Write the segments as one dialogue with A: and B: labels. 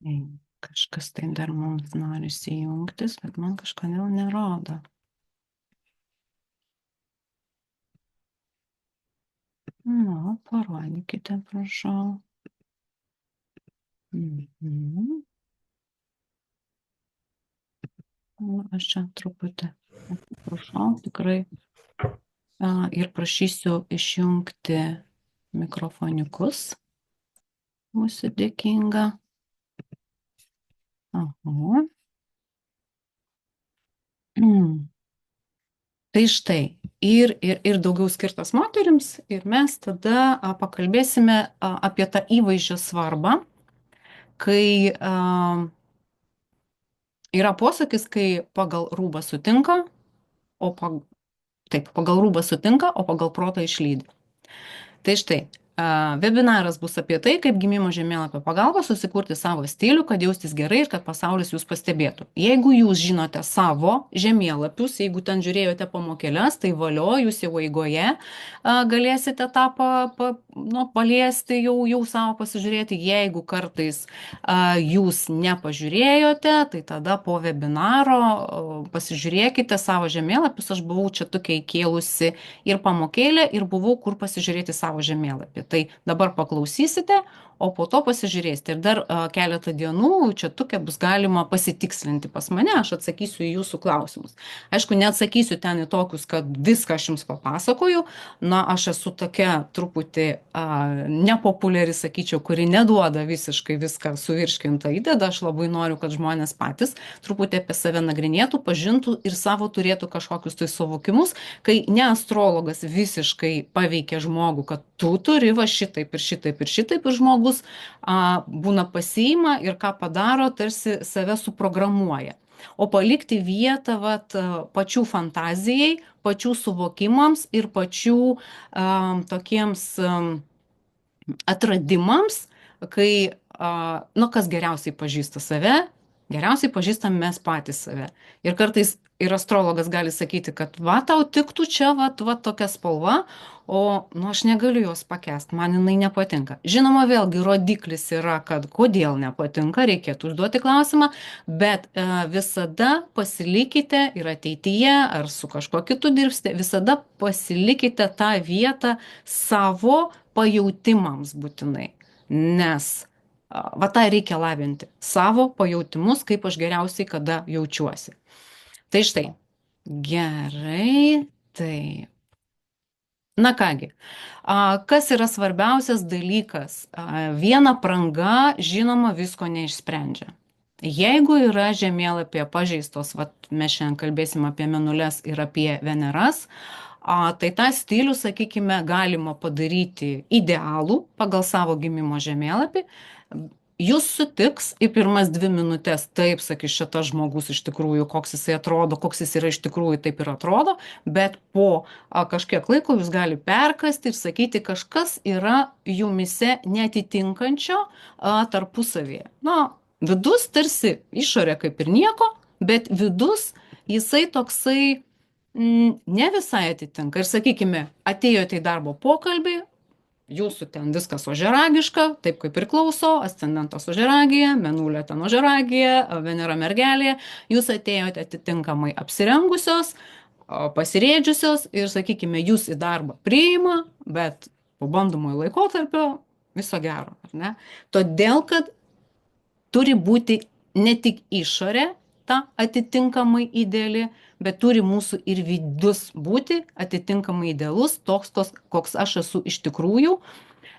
A: Ei, kažkas tai dar mums norisi jungtis, bet man kažkodėl nerodo. Nu, parodykite, prašau. Mhm. Nu, aš čia truputį, prašau, tikrai. Ir prašysiu išjungti mikrofoniukus. Būsiu dėkinga. Aha. Tai štai, ir daugiau skirtas moterims, ir mes tada pakalbėsime apie tą įvaizdžio svarbą, kai yra posakis, kai pagal rūbą sutinka, taip, pagal rūbą sutinka, o pagal protą išlydi. Tai štai, webinaras bus apie tai, kaip gimimo žemėlapio pagalba susikurti savo stilių, kad jaustis gerai ir kad pasaulis jūs pastebėtų. Jeigu jūs žinote savo žemėlapius, jeigu ten žiūrėjote pamokėles, tai valio, jūs jau eigoje galėsite tą paliesti, jau savo pasižiūrėti. Jeigu kartais jūs nepažiūrėjote, tai tada po webinaro pasižiūrėkite savo žemėlapius. Aš buvau čia tokia įkėlusi ir pamokėlę, ir buvau kur pasižiūrėti savo žemėlapį. Tai dabar paklausysite, o po to pasižiūrėsite. Ir dar keletą dienų čia tokia bus galima pasitikslinti pas mane, aš atsakysiu į jūsų klausimus. Aišku, neatsakysiu ten į tokius, kad viską aš jums papasakoju. Na, aš esu tokia truputį nepopuliari, sakyčiau, kuri neduoda visiškai viską suvirškintą įdeda. Aš labai noriu, kad žmonės patys truputį apie save nagrinėtų, pažintų ir savo turėtų kažkokius tai suvokimus, kai ne astrologas visiškai paveikia žmogų, kad tu turi va šitaip ir šitaip ir šitaip, ir žmogus būna pasiima ir ką padaro, tarsi save suprogramuoja. O palikti vietą pačių fantazijai, pačių suvokimams ir pačių tokiems atradimams, kai, kas geriausiai pažįsta save, geriausiai pažįstam mes patys save. Ir kartais ir astrologas gali sakyti, kad tau tiktų čia tokia spalva, o aš negaliu jos pakęst, man jinai nepatinka. Žinoma, vėlgi rodiklis yra, kad kodėl nepatinka, reikėtų užduoti klausimą, bet visada pasilikite ir ateityje, ar su kažkuo kitu dirbsite, visada pasilikite tą vietą savo pajautimams būtinai. Nes tą reikia lavinti. Savo pajautimus, kaip aš geriausiai kada jaučiuosi. Tai štai. Gerai. Taip. Na kągi. Kas yra svarbiausias dalykas? Viena apranga, žinoma, visko neišsprendžia. Jeigu yra žemėlapyje pažeistos, mes šiandien kalbėsim apie mėnules ir apie Veneras, tai tą stilių, sakykime, galima padaryti idealų pagal savo gimimo žemėlapį. Jūs sutiks į pirmas 2 minutės, taip, sakys, šitas žmogus iš tikrųjų, koks jisai atrodo, koks jis yra iš tikrųjų, taip ir atrodo, bet po kažkiek laiko jūs gali perkasti ir sakyti, kažkas yra jumise netitinkančio tarpusavėje. Vidus tarsi išorė kaip ir nieko, bet vidus jisai toksai ne visai atitinka. Ir sakykime, atėjote į darbo pokalbį, jūsų ten viskas ožiaragiška, taip kaip priklauso, ascendentas ožiaragija, mėnulė ten ožiaragija, Venera mergelė, jūs atėjote atitinkamai apsirengusios, pasirėdžiusios ir, sakykime, jūs į darbą priima, bet po bandomojo laikotarpio viso gero, ar ne? Todėl, kad turi būti ne tik išorė ta atitinkamai ideali, bet turi mūsų ir vidus būti atitinkamai idealus, toks, koks aš esu iš tikrųjų.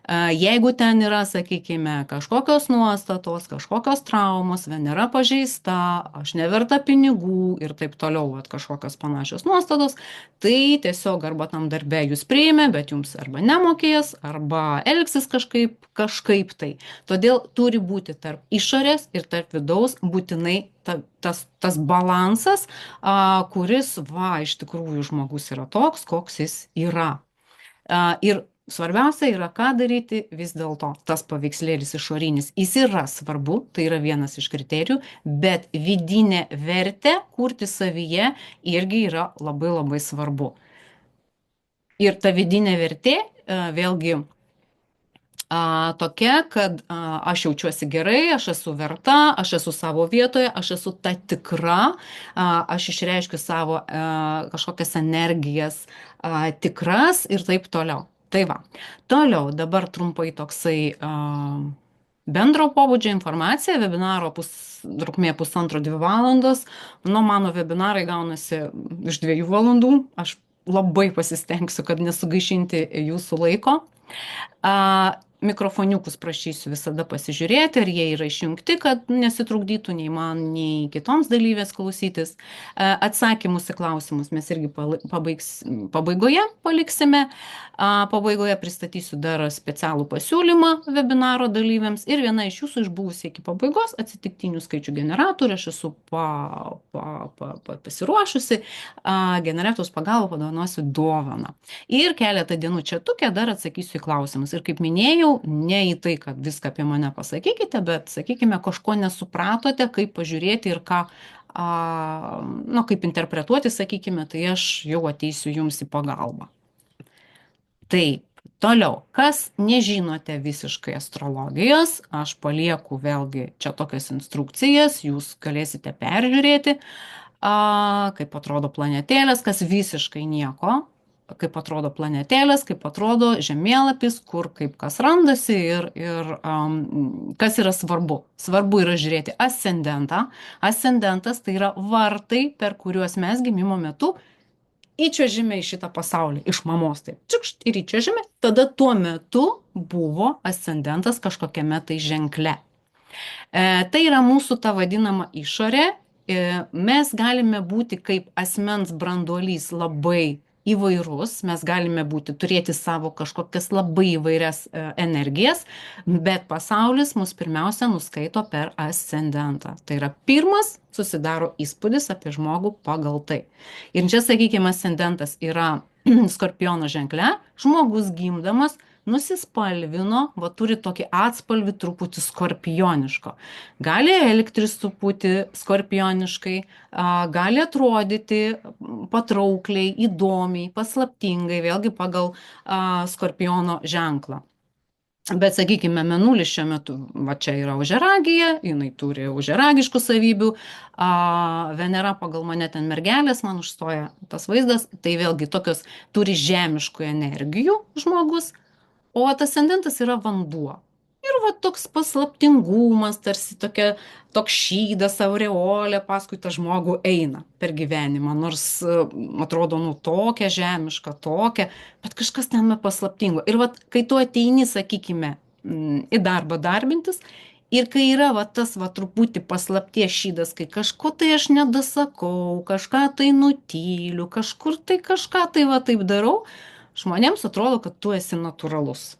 A: Jeigu ten yra, sakykime, kažkokios nuostatos, kažkokios traumos, Venera pažeista, aš neverta pinigų ir taip toliau, kažkokios panašios nuostatos, tai tiesiog arba tam darbe jūs priėmė, bet jums arba nemokės, arba elgsis kažkaip tai. Todėl turi būti tarp išorės ir tarp vidaus būtinai tas balansas, kuris, iš tikrųjų žmogus yra toks, koks jis yra. Ir svarbiausia yra, ką daryti vis dėlto. Tas paveikslėlis išorinis, jis yra svarbu, tai yra vienas iš kriterijų, bet vidinę vertę kurti savyje irgi yra labai labai svarbu. Ir ta vidinė vertė, vėlgi, Tokia, kad aš jaučiuosi gerai, aš esu verta, aš esu savo vietoje, aš esu ta tikra, aš išreiškiu savo kažkokias energijas tikras ir taip toliau. Tai va. Toliau dabar trumpai toksai bendro pobūdžio informacija, webinaro trukmė 1,5–2 valandos. Nu, mano webinarai gaunasi iš 2 valandų. Aš labai pasistengsiu, kad nesugaišinti jūsų laiko. Mikrofoniukus prašysiu visada pasižiūrėti, ar jie yra išjungti, kad nesitrukdytų nei man, nei kitoms dalyvės klausytis. Atsakymus į klausimus mes irgi pabaigoje paliksime. Pabaigoje pristatysiu dar specialų pasiūlymą webinaro dalyviams ir viena iš jūsų išbuvusi iki pabaigos atsitiktinių skaičių generatorių. Aš esu pasiruošusi, generatoriaus pagalba padovanosiu dovaną. Ir keletą dienų četuke dar atsakysiu į klausimus. Ir kaip minėjau, ne į tai, kad viską apie mane pasakykite, bet sakykime, kažko nesupratote, kaip pažiūrėti ir ką, kaip interpretuoti, sakykime, tai aš jau ateisiu jums į pagalbą. Taip, toliau, kas nežinote visiškai astrologijos, aš palieku vėlgi čia tokias instrukcijas, jūs galėsite peržiūrėti, kaip atrodo planetėlės, kas visiškai nieko, kaip atrodo planetėlės, kaip atrodo žemėlapis, kur kaip kas randasi ir kas yra svarbu. Svarbu yra žiūrėti ascendentą. Ascendentas tai yra vartai, per kuriuos mes gimimo metu įčiuožime į šitą pasaulį, iš mamos taip, čikšt ir įčiuožime, tada tuo metu buvo ascendentas kažkokiame tai ženkle. Tai yra mūsų ta vadinama išorė. Mes galime būti kaip asmens branduolys labai įvairus, mes galime turėti savo kažkokias labai įvairias energijas, bet pasaulis mus pirmiausia nuskaito per ascendentą. Tai yra pirmas susidaro įspūdis apie žmogų pagal tai. Ir čia, sakykime, ascendentas yra Skorpiono ženkle, žmogus gimdamas nusispalvino, turi tokį atspalvį truputį skorpioniško. Gali elgtis truputį skorpioniškai, gali atrodyti patraukliai, įdomiai, paslaptingai, vėlgi pagal Skorpiono ženklą. Bet, sakykime, Mėnulis šiuo metu, čia yra ožiaragija, jinai turi ožiaragiškų savybių, Venera pagal mane ten mergelės, man užstoja tas vaizdas, tai vėlgi tokios turi žemiškų energijų žmogus, o ascendentas yra vanduo. Ir toks paslaptingumas, tarsi toks šydas, aureolė paskui tą žmogų eina per gyvenimą, nors atrodo, tokia žemiška, tokia, bet kažkas tame paslaptingo. Ir kai tu ateini, sakykime, į darbą darbintis, ir kai yra tas truputį paslapties šydas, kai kažko tai aš nedasakau, kažką tai nutyliu, kažkur tai kažką tai taip darau, žmonėms atrodo, kad tu esi natūralus.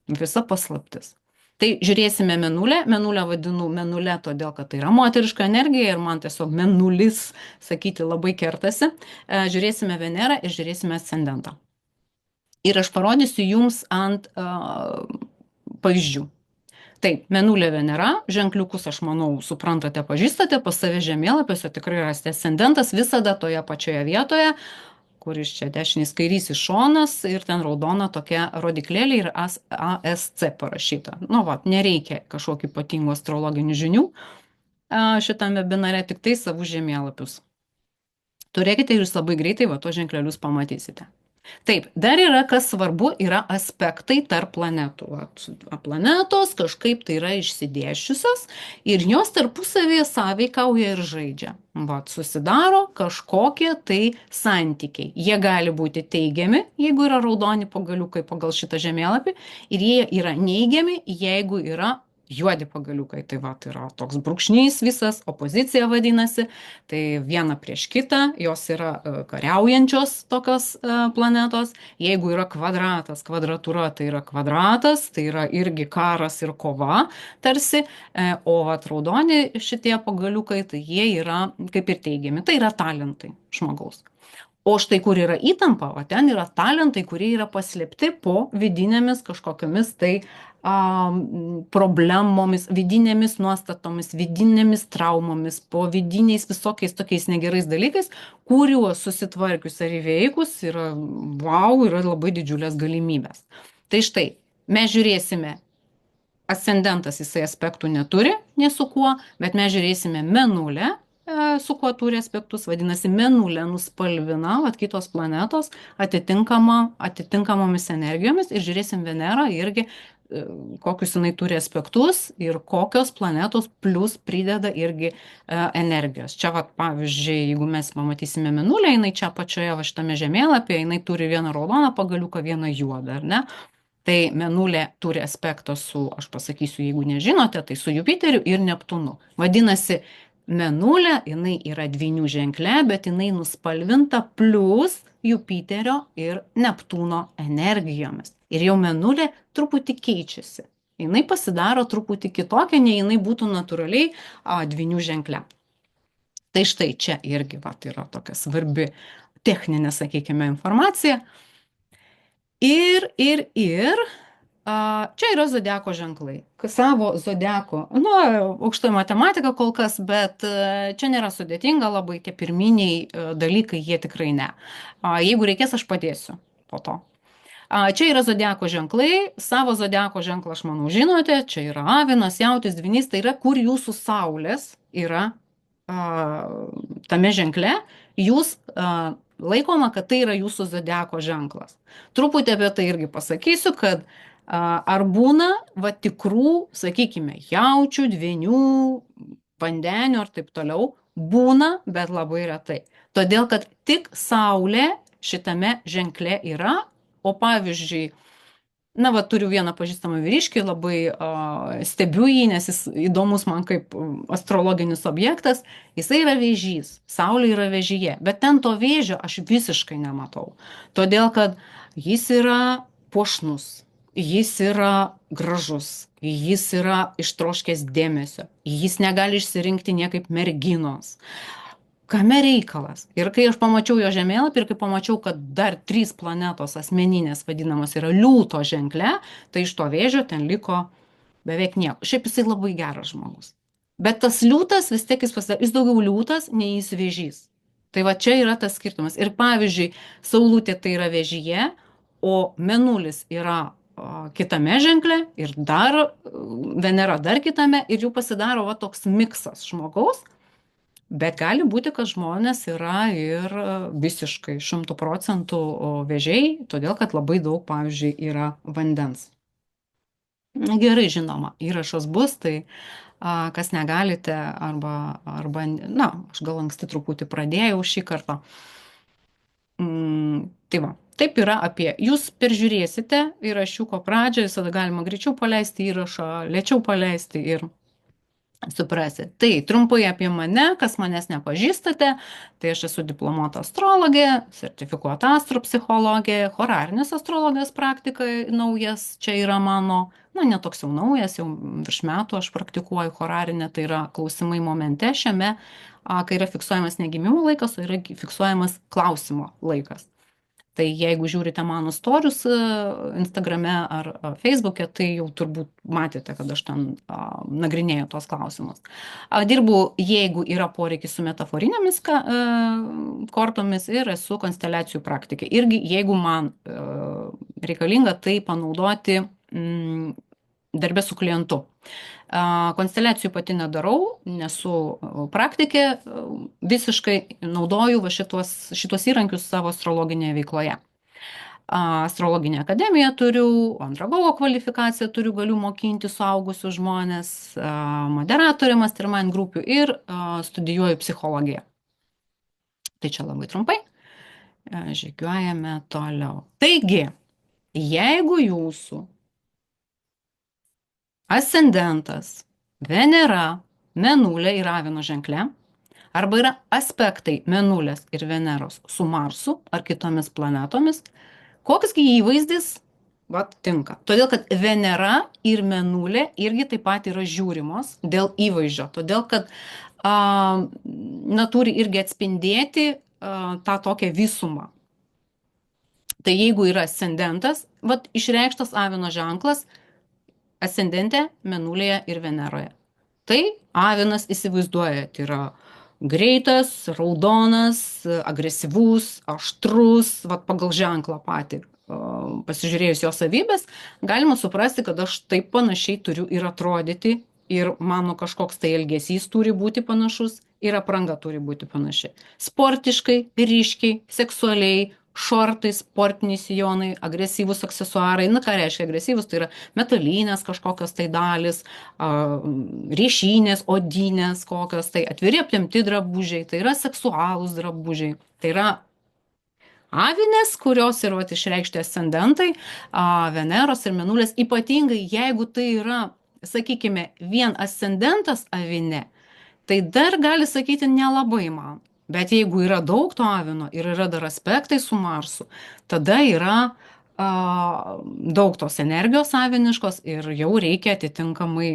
A: Visa paslaptis. Tai žiūrėsime Mėnulę. Mėnulę vadinu Mėnulė, todėl kad tai yra moteriška energija ir man tiesiog Mėnulis sakyti labai kertasi. Žiūrėsime Venerą ir žiūrėsime ascendentą. Ir aš parodysiu jums ant pavyzdžių. Taip, Mėnulė, Venera, ženkliukus, aš manau, suprantate, pažįstate, pas save žemėlapiuose tikrai rasite ascendentas visada toje pačioje vietoje, kuris čia dešinis kairysis šonas ir ten raudona tokia rodiklėlė ir ASC parašyta. Nereikia kažkokių ypatingų astrologinių žinių šitam webinare, tik tai savų žemėlapius. Turėkite ir jūs labai greitai tuos ženklelius pamatysite. Taip, dar yra, kas svarbu, yra aspektai tarp planetų. Planetos kažkaip tai yra išsidėsčiusios ir jos tarpusavėje sąveikauja ir žaidžia. Susidaro kažkokie tai santykiai. Jie gali būti teigiami, jeigu yra raudoni pagaliukai pagal šitą žemėlapį, ir jie yra neigiami, jeigu yra juodi pagaliukai. Tai yra toks brūkšnys visas, opozicija vadinasi, tai viena prieš kitą, jos yra kariaujančios tokios planetos. Jeigu yra kvadratas, kvadratūra tai yra kvadratas, tai yra irgi karas ir kova tarsi, o raudoni šitie pagaliukai, tai jie yra kaip ir teigiami, tai yra talentai žmogaus. O štai kur yra įtampa, ten yra talentai, kurie yra paslėpti po vidinėmis kažkokiamis tai problemomis, vidinėmis nuostatomis, vidinėmis traumomis, po vidiniais visokiais tokiais negerais dalykais, kuriuos susitvarkius ar įveikus yra labai didžiulės galimybės. Tai štai, mes žiūrėsime, ascendentas jisai aspektų neturi, nei su kuo, bet mes žiūrėsime Mėnulę, su kuo turi aspektus, vadinasi, Mėnulė nuspalvina, vat kitos planetos atitinkamomis energijomis ir žiūrėsim Venerą irgi, kokius jinai turi aspektus ir kokios planetos plus prideda irgi energijos. Čia, vat, pavyzdžiui, jeigu mes pamatysime Mėnulę, jinai čia pačioje va šitame žemėlapyje, jinai turi vieną raudoną pagaliuką, vieną juodą, ar ne? Tai Mėnulė turi aspektą su, aš pasakysiu, jeigu nežinote, tai su Jupiteriu ir Neptūnu. Vadinasi, Mėnulė, jinai yra dvynių ženkle, bet jinai nuspalvinta plus Jupiterio ir Neptūno energijomis. Ir jau Mėnulė truputį keičiasi. Jinai pasidaro truputį kitokia, nei jinai būtų natūraliai dvynių ženkle. Tai štai čia irgi yra tokia svarbi techninė, sakykime, informacija. Ir čia yra zodiako ženklai. Savo zodiako, aukštoji matematika kol kas, bet čia nėra sudėtinga, labai tie pirminiai dalykai, jie tikrai ne. Jeigu reikės, aš padėsiu po to. Čia yra zodiako ženklai, savo zodiako ženklą, aš manau, žinote, čia yra avinas, jautis, dvynys, tai yra, kur jūsų saulės yra tame ženkle, jūs laikoma, kad tai yra jūsų zodiako ženklas. Truputį apie tai irgi pasakysiu, kad ar būna tikrų, sakykime, jaučių, dvynių, vandenių ar taip toliau, būna, bet labai retai. Todėl, kad tik saulė šitame ženkle yra, o pavyzdžiui, turiu vieną pažįstamą vyriškį, labai stebiu jį, nes jis įdomus man kaip astrologinis objektas. Jisai yra vėžys, saulė yra vėžyje, bet ten to vėžio aš visiškai nematau. Todėl, kad jis yra puošnus, jis yra gražus, jis yra ištroškęs dėmesio, jis negali išsirinkti niekaip merginos. Kame reikalas? Ir kai aš pamačiau jo žemėlapį ir kai pamačiau, kad dar 3 planetos asmeninės vadinamos yra liūto ženkle, tai iš to vėžio ten liko beveik nieko. Šiaip jisai labai geras žmogus. Bet tas liūtas vis tiek jis daugiau liūtas, nei jis vėžys. Tai va čia yra tas skirtumas. Ir pavyzdžiui, saulutė tai yra vėžyje, o Mėnulis yra kitame ženkle ir dar Venera dar kitame ir jų pasidaro toks miksas žmogaus. Bet gali būti, kad žmonės yra ir visiškai 100% vėžiai, todėl kad labai daug, pavyzdžiui, yra vandens. Gerai, žinoma, įrašas bus, tai kas negalite, arba aš gal anksti truputį pradėjau šį kartą. Tai va, taip yra apie, jūs peržiūrėsite įrašiuko pradžią, visada galima greičiau paleisti įrašą, lėčiau paleisti ir suprasi. Tai trumpai apie mane, kas manęs nepažįstate, tai aš esu diplomuota astrologė, sertifikuota astropsichologė, chorarinės astrologijos praktika naujas, čia yra mano, netoks jau naujas, jau virš metų aš praktikuoju chorarinę, tai yra klausimai momente šiame, kai yra fiksuojamas ne gimimo laikas, o yra fiksuojamas klausimo laikas. Tai jeigu žiūrite mano storius Instagrame ar Facebook'e, tai jau turbūt matėte, kad aš ten nagrinėju tos klausimus. Dirbu, jeigu yra poreikis, su metaforinėmis kortomis ir esu konsteliacijų praktikė. Irgi, jeigu man reikalinga tai panaudoti darbę su klientu. Konsteliacijų pati nedarau, nesu praktikė, visiškai naudoju šitos įrankius savo astrologinėje veikloje. Astrologinę akademiją turiu, andragogo kvalifikaciją turiu, galiu mokinti suaugusius žmonės, moderatorė mastermind grupių ir studijuoju psichologiją. Tai čia labai trumpai. Žygiuojame toliau. Taigi, jeigu jūsų ascendentas, Venera, Mėnulė ir Avino ženkle, arba yra aspektai Mėnulės ir Veneros su Marsu ar kitomis planetomis, koksgi įvaizdis tinka. Todėl, kad Venera ir Mėnulė irgi taip pat yra žiūrimos dėl įvaizdžio. Todėl, kad turi irgi atspindėti tą tokią visumą. Tai jeigu yra ascendentas, išreikštas Avino ženklas, ascendente Mėnulėje ir Veneroje. Tai Avinas įsivaizduoja, tai yra greitas, raudonas, agresyvus, aštrus, pagal ženklą patį. pasižiūrėjus jo savybės, galima suprasti, kad aš taip panašiai turiu ir atrodyti, ir mano kažkoks tai elgesys turi būti panašus, ir apranga turi būti panaši. Sportiškai, ryškiai, seksualiai, šortai, sportiniai sijonai, agresyvūs aksesuarai. Na, ką reiškia agresyvūs? Tai yra metalinės kažkokios tai dalis, riešinės, odinės kokios tai, atviri aptempti drabužiai, tai yra seksualūs drabužiai. Tai yra avinės, kurios yra vat, išreikšti ascendentai, Veneros ir Mėnulės, ypatingai jeigu tai yra, sakykime, vien ascendentas avine, tai dar gali sakyti nelabai man. Bet jeigu yra daug to avino ir yra dar aspektai su Marsu, tada yra daug tos energijos aviniškos ir jau reikia atitinkamai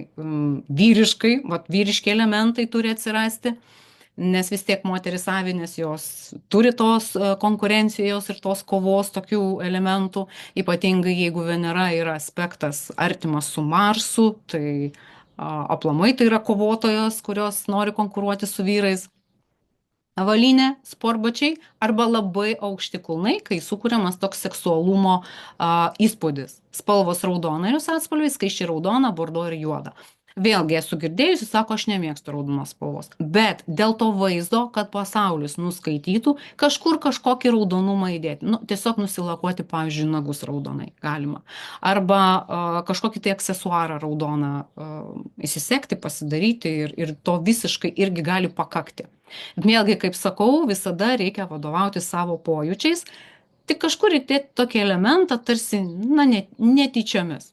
A: vyriškai, vat, vyriški elementai turi atsirasti, nes vis tiek moteris avinės jos turi tos konkurencijos ir tos kovos tokių elementų, ypatingai jeigu Venera yra aspektas artimas su Marsu, tai aplamai tai yra kovotojos, kurios nori konkuruoti su vyrais. Avalynė, sportbačiai arba labai aukšti kulnai, kai sukūriamas toks seksualumo įspūdis. Spalvos raudona ir jos atspalviai, skaičiai raudona, bordo ir juoda. Vėlgi esu girdėjusi, sako, aš nemėgstu raudonos spalvos. Bet dėl to vaizdo, kad pasaulis nuskaitytų, kažkur kažkokį raudonumą įdėti. Nu, tiesiog nusilakuoti, pavyzdžiui, nagus raudonai galima. Arba kažkokį tai aksesuarą raudoną įsisekti, pasidaryti ir to visiškai irgi gali pakakti. Vėlgi, kaip sakau, visada reikia vadovauti savo pojūčiais, tik kažkur įdėti tokį elementą tarsi, na, netyčiomis.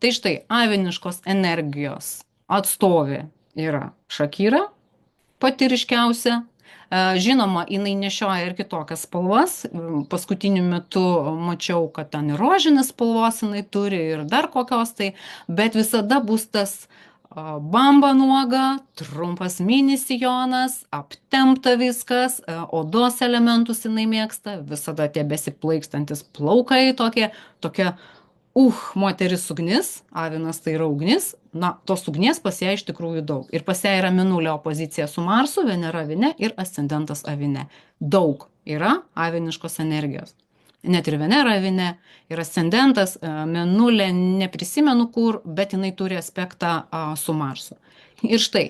A: Tai štai, aviniškos energijos atstovė yra Šakira, pati ryškiausia. Žinoma, jinai nešioja ir kitokias spalvas. Paskutiniu metu mačiau, kad ten ir rožinės spalvos jinai turi ir dar kokios tai, bet visada bus tas bamba nuoga, trumpas mini sijonas, aptempta viskas, odos elementus jinai mėgsta, visada tie besiplaikstantis plaukai tokie moteris ugnis, avinas tai yra ugnis, na, tos ugnies pas ją iš tikrųjų daug. Ir pas ją yra Mėnulio opozicija su Marsu, Venera avine ir ascendentas avine. Daug yra aviniškos energijos. Net ir Venera avine ir ascendentas, Mėnulė neprisimenu kur, bet jinai turi aspektą su Marsu. Ir štai,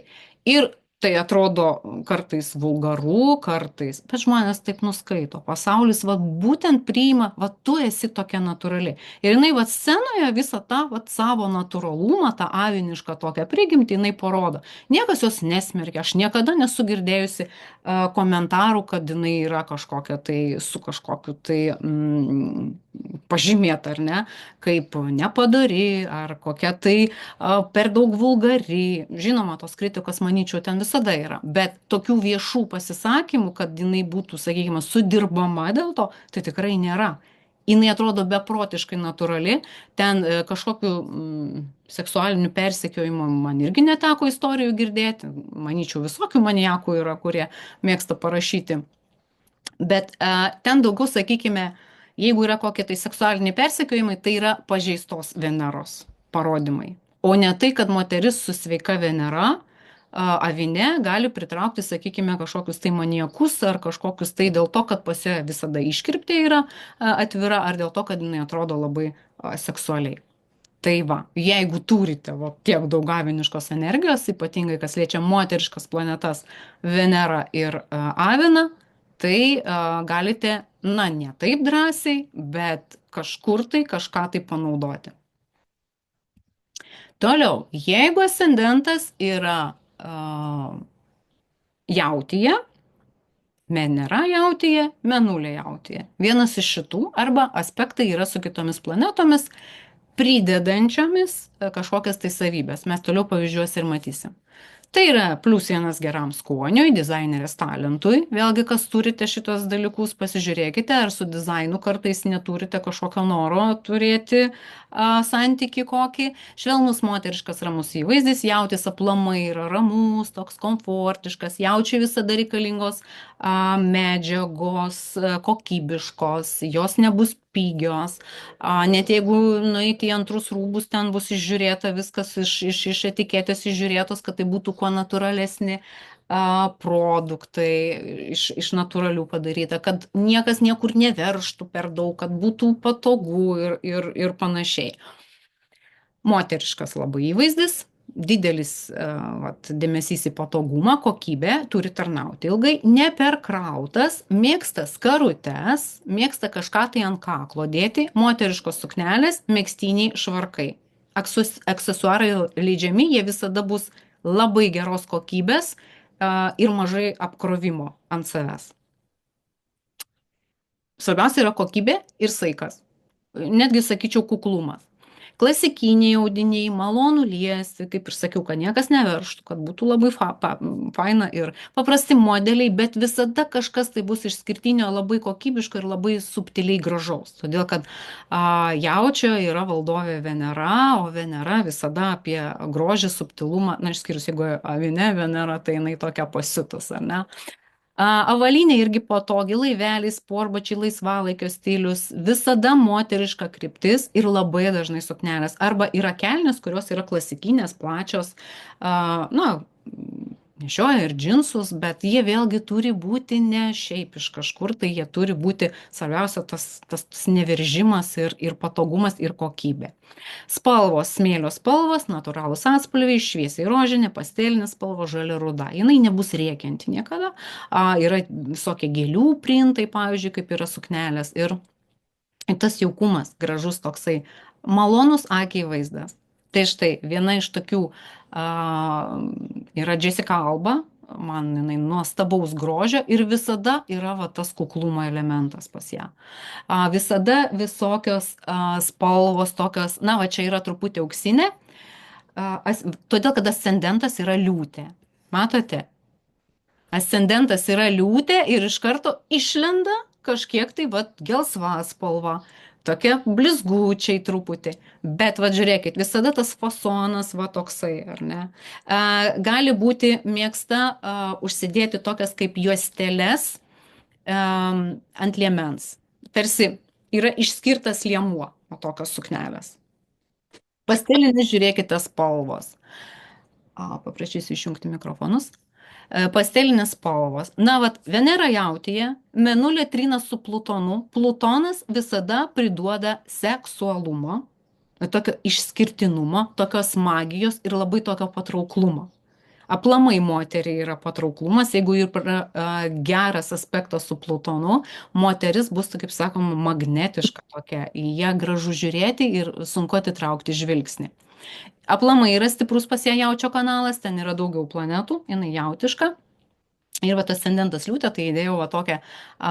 A: ir tai atrodo kartais vulgaru, kartais, bet žmonės taip nuskaito. Pasaulis būtent priima, tu esi tokia natūrali. Ir jinai scenoje visą tą savo natūralumą, tą avinišką tokią prigimtį, jinai parodo. Niekas jos nesmerkia. Aš niekada nesu girdėjusi komentarų, kad jinai yra kažkokia tai su kažkokiu tai pažymėta, ar ne, kaip nepadari, ar kokia tai per daug vulgari. Žinoma, tos kritikos, manyčiau, ten visada yra. Bet tokių viešų pasisakymų, kad jinai būtų, sakykime, sudirbama dėl to, tai tikrai nėra. Jinai atrodo beprotiškai natūrali. Ten kažkokiu seksualiniu persekiojimu man irgi neteko istorijų girdėti. Manyčiau, visokių maniakų yra, kurie mėgsta parašyti. Bet ten daugiau, sakykime, jeigu yra kokie tai seksualiniai persekiojimai, tai yra pažeistos Veneros parodymai. O ne tai, kad moteris su sveika Venera avine gali pritraukti, sakykime, kažkokius tai maniakus ar kažkokius tai dėl to, kad pas ją visada iškirptė yra atvira, ar dėl to, kad jinai atrodo labai seksualiai. Tai va, jeigu turite tiek daug aviniškos energijos, ypatingai kas liečia moteriškas planetas Venera ir Aviną, tai galite, na, ne taip drąsiai, bet kažkur tai kažką tai panaudoti. Toliau, jeigu ascendentas yra Jautyje, Venera Jautyje, Mėnulė Jautyje. Vienas iš šitų arba aspektai yra su kitomis planetomis, pridedančiomis kažkokias tai savybės. Mes toliau pavyzdžiuos ir matysim. Tai yra +1 geram skoniui, dizainerės talentui. Vėlgi, kas turite šitos dalykus, pasižiūrėkite, ar su dizainu kartais neturite kažkokio noro turėti santyki kokį. Švelnus moteriškas ramus įvaizdis, jautis aplamai yra ramus, toks komfortiškas, jaučiai visada reikalingos medžiagos, kokybiškos, jos nebus pigios. Net jeigu nueiti į antrus rūbus, ten bus išžiūrėta viskas iš etiketės išžiūrėtos, kad tai būtų kuo natūralesni produktai iš natūralių padaryta, kad niekas niekur neverštų per daug, kad būtų patogu ir panašiai. Moteriškas labai įvaizdis, didelis vat, dėmesys į patogumą, kokybę, turi tarnauti ilgai, neperkrautas, mėgsta skarutes, mėgsta kažką tai ant kaklo dėti, moteriškos suknelės, megztiniai, švarkai. Aksesuarai leidžiami, jie visada bus labai geros kokybės ir mažai apkrovimo ant savęs. Svarbiausia yra kokybė ir saikas. Netgi sakyčiau kuklumas. Klasikiniai audiniai, malonu liesti, kaip ir sakiau, kad niekas neverštų, kad būtų labai faina ir paprasti modeliai, bet visada kažkas tai bus išskirtinio, labai kokybiško ir labai subtiliai gražaus. Todėl, kad jaučio yra valdovė Venera, o Venera visada apie grožį, subtilumą, na išskyrus, jeigu avinė Venera, tai jinai tokia pasiutus, ar ne? Avalynė irgi patogi, laiveliai, sportbačiai, laisvalaikio stilius, visada moteriška kryptis ir labai dažnai suknelės. Arba yra kelnės, kurios yra klasikinės, plačios, na, nešioja ir džinsus, bet jie vėlgi turi būti ne šiaip iš kažkur, tai jie turi būti, svarbiausia, tas neveržimas ir patogumas ir kokybė. Spalvos, smėlio spalvos, natūralūs atspalviai, šviesiai rožinė, pastelinė spalva, žalia ruda. Jinai nebus rėkianti niekada. Yra visokie gėlių printai, pavyzdžiui, kaip yra suknelės. Ir tas jaukumas, gražus toksai, malonus akiai vaizdas. Tai štai, viena iš tokių yra Jessica Alba, man jinai nuostabaus grožio ir visada yra va, tas kuklumo elementas pas ją. Visada visokios spalvos tokios, na va čia yra truputį auksinė, todėl kad ascendentas yra liūtė. Matote? Ascendentas yra liūtė ir iš karto išlenda kažkiek tai va gelsva spalva. Tokie blizgučiai truputį. Bet, va, žiūrėkit, visada tas fasonas, va, toksai, ar ne? Gali būti mėgsta užsidėti tokias kaip juosteles ant liemens. Tarsi yra išskirtas liemuo, o tokios suknelės. Pastelinis, žiūrėkite, spalvos. Paprašysiu išjungti mikrofonus. Pastelinės spalvos. Na, vat, Venera jautėje, Mėnulė trina su Plutonu. Plutonas visada priduoda seksualumo, tokio išskirtinumo, tokios magijos ir labai tokio patrauklumo. Aplamai moteriai yra patrauklumas, jeigu yra geras aspektas su Plutonu, moteris bus, kaip sakoma, magnetiška tokia, į ją gražu žiūrėti ir sunku atitraukti žvilgsnį. Aplamai yra stiprus pas ją jaučio kanalas, ten yra daugiau planetų, jinai jautiška. Ir va tas ascendentas liūtė, tai įdėjau va tokią